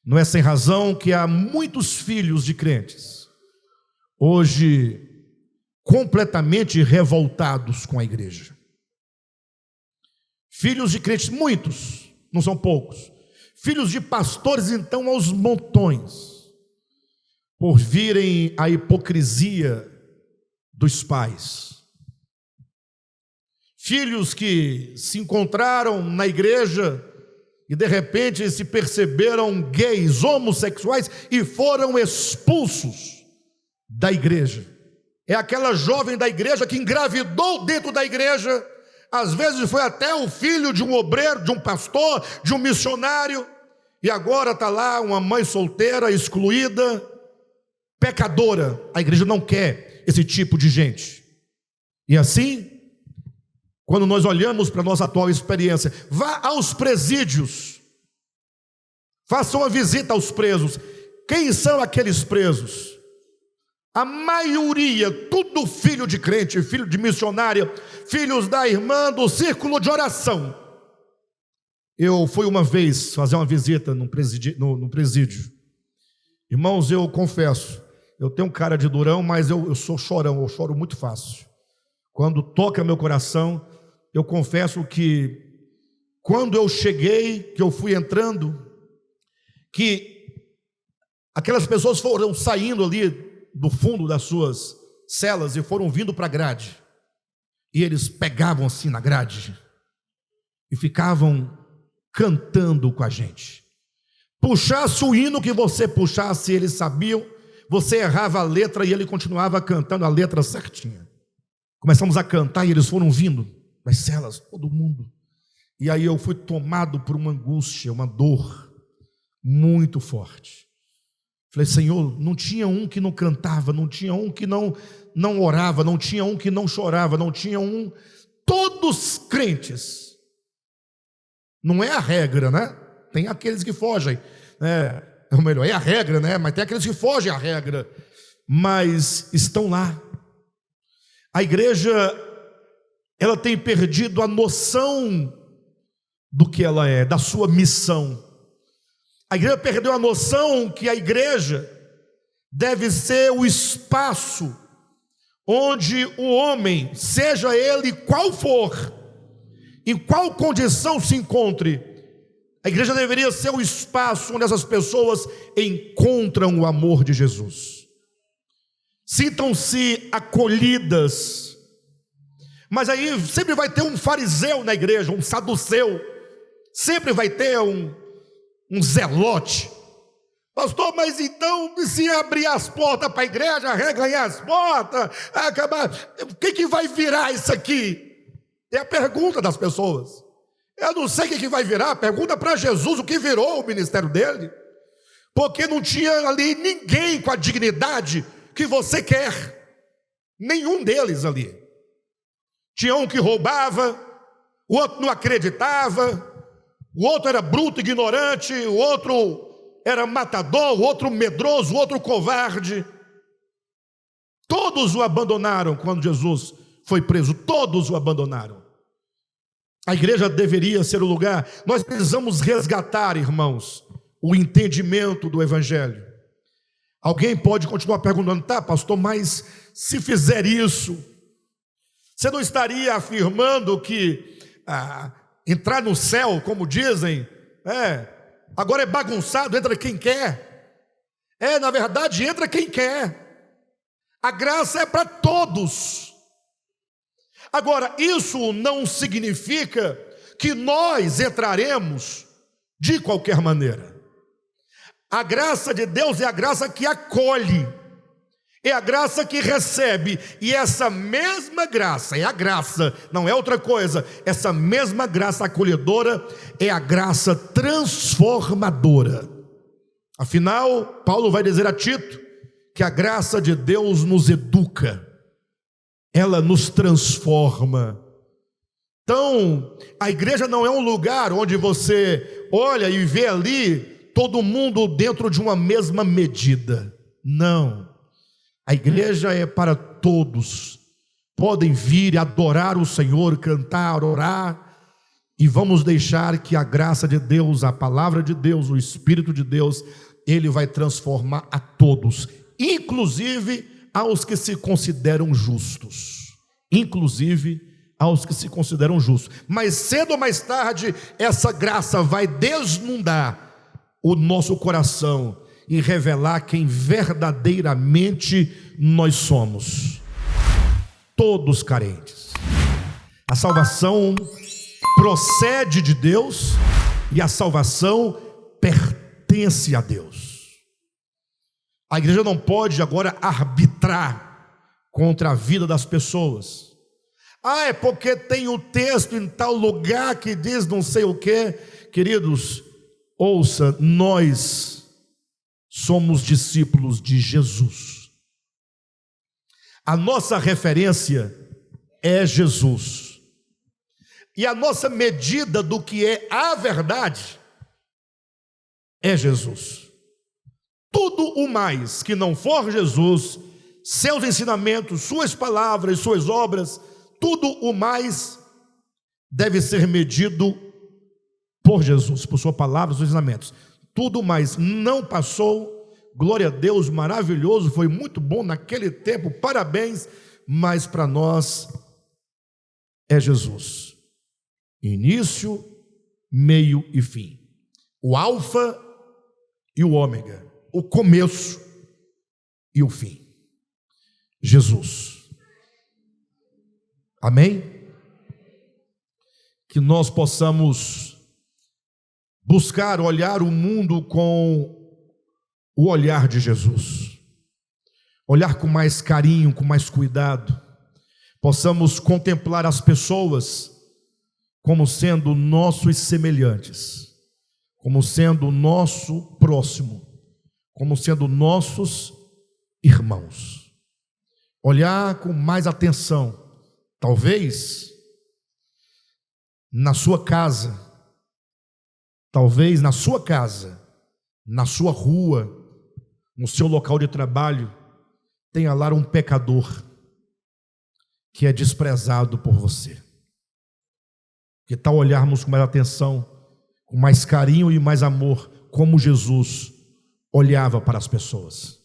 Speaker 1: Não é sem razão que há muitos filhos de crentes hoje completamente revoltados com a igreja. Filhos de crentes, muitos, não são poucos. Filhos de pastores, então, aos montões, por virem a hipocrisia dos pais. Filhos que se encontraram na igreja e de repente se perceberam gays, homossexuais e foram expulsos da igreja. É aquela jovem da igreja que engravidou dentro da igreja, às vezes foi até o filho de um obreiro, de um pastor, de um missionário, e agora está lá uma mãe solteira, excluída, pecadora. A igreja não quer esse tipo de gente. E assim, quando nós olhamos para a nossa atual experiência, vá aos presídios, faça uma visita aos presos. Quem são aqueles presos? A maioria, tudo filho de crente, filho de missionária, filhos da irmã do círculo de oração. Eu fui uma vez fazer uma visita no presídio. Irmãos, eu confesso, eu tenho cara de durão, mas eu sou chorão, eu choro muito fácil. Quando toca meu coração, eu confesso que quando eu cheguei, que eu fui entrando, que aquelas pessoas foram saindo ali do fundo das suas celas e foram vindo para a grade, e eles pegavam assim na grade e ficavam cantando com a gente. Puxasse o hino que você puxasse, eles sabiam, você errava a letra e ele continuava cantando a letra certinha. Começamos a cantar e eles foram vindo das celas, todo mundo. E aí eu fui tomado por uma angústia, uma dor muito forte. Falei, Senhor, não tinha um que não cantava, não tinha um que não orava, não tinha um que não chorava, não tinha um... Todos crentes. Não é a regra, né? Tem aqueles que fogem, ou melhor, é a regra, né? Mas tem aqueles que fogem à regra, mas estão lá. A igreja, ela tem perdido a noção do que ela é, da sua missão. A igreja perdeu a noção que a igreja deve ser o espaço onde o homem, seja ele qual for, em qual condição se encontre, a igreja deveria ser o espaço onde essas pessoas encontram o amor de Jesus. Sintam-se acolhidas. Mas aí sempre vai ter um fariseu na igreja, um saduceu, sempre vai ter um zelote. Pastor, mas então se abrir as portas para a igreja, reganhar as portas, acabar, o que vai virar isso aqui? É a pergunta das pessoas. Eu não sei o que vai virar. Pergunta para Jesus o que virou o ministério dele, porque não tinha ali ninguém com a dignidade que você quer, nenhum deles ali. Tinha um que roubava, o outro não acreditava, o outro era bruto, ignorante, o outro era matador, o outro medroso, o outro covarde. Todos o abandonaram quando Jesus foi preso, todos o abandonaram. A igreja deveria ser o lugar. Nós precisamos resgatar, irmãos, o entendimento do evangelho. Alguém pode continuar perguntando: tá, pastor, mas se fizer isso, você não estaria afirmando que entrar no céu, como dizem, agora é bagunçado, entra quem quer? Na verdade, entra quem quer. A graça é para todos. Agora, isso não significa que nós entraremos de qualquer maneira. A graça de Deus é a graça que acolhe, é a graça que recebe, e essa mesma graça, é a graça, não é outra coisa, essa mesma graça acolhedora é a graça transformadora. Afinal, Paulo vai dizer a Tito que a graça de Deus nos educa, ela nos transforma. Então, a igreja não é um lugar onde você olha e vê ali todo mundo dentro de uma mesma medida. Não. A igreja é para todos. Podem vir adorar o Senhor, cantar, orar, e vamos deixar que a graça de Deus, a palavra de Deus, o Espírito de Deus, Ele vai transformar a todos, inclusive aos que se consideram justos. Inclusive aos que se consideram justos. Mas cedo ou mais tarde, essa graça vai desnudar o nosso coração e revelar quem verdadeiramente nós somos. Todos carentes. A salvação procede de Deus e a salvação pertence a Deus. A igreja não pode agora arbitrar contra a vida das pessoas. É porque tem o texto em tal lugar que diz não sei o quê. Queridos, ouça, nós somos discípulos de Jesus. A nossa referência é Jesus. E a nossa medida do que é a verdade é Jesus. Tudo o mais que não for Jesus, seus ensinamentos, suas palavras, suas obras, tudo o mais deve ser medido por Jesus, por sua palavra, seus ensinamentos. Tudo mais não passou, glória a Deus, maravilhoso, foi muito bom naquele tempo, parabéns, mas para nós é Jesus. Início, meio e fim. O alfa e o ômega. O começo e o fim. Jesus. Amém? Que nós possamos buscar olhar o mundo com o olhar de Jesus. Olhar com mais carinho, com mais cuidado. Possamos contemplar as pessoas como sendo nossos semelhantes, como sendo nosso próximo, como sendo nossos irmãos. Olhar com mais atenção. Talvez na sua casa, talvez na sua casa, na sua rua, no seu local de trabalho, tenha lá um pecador que é desprezado por você. Que tal olharmos com mais atenção, com mais carinho e mais amor, como Jesus olhava para as pessoas.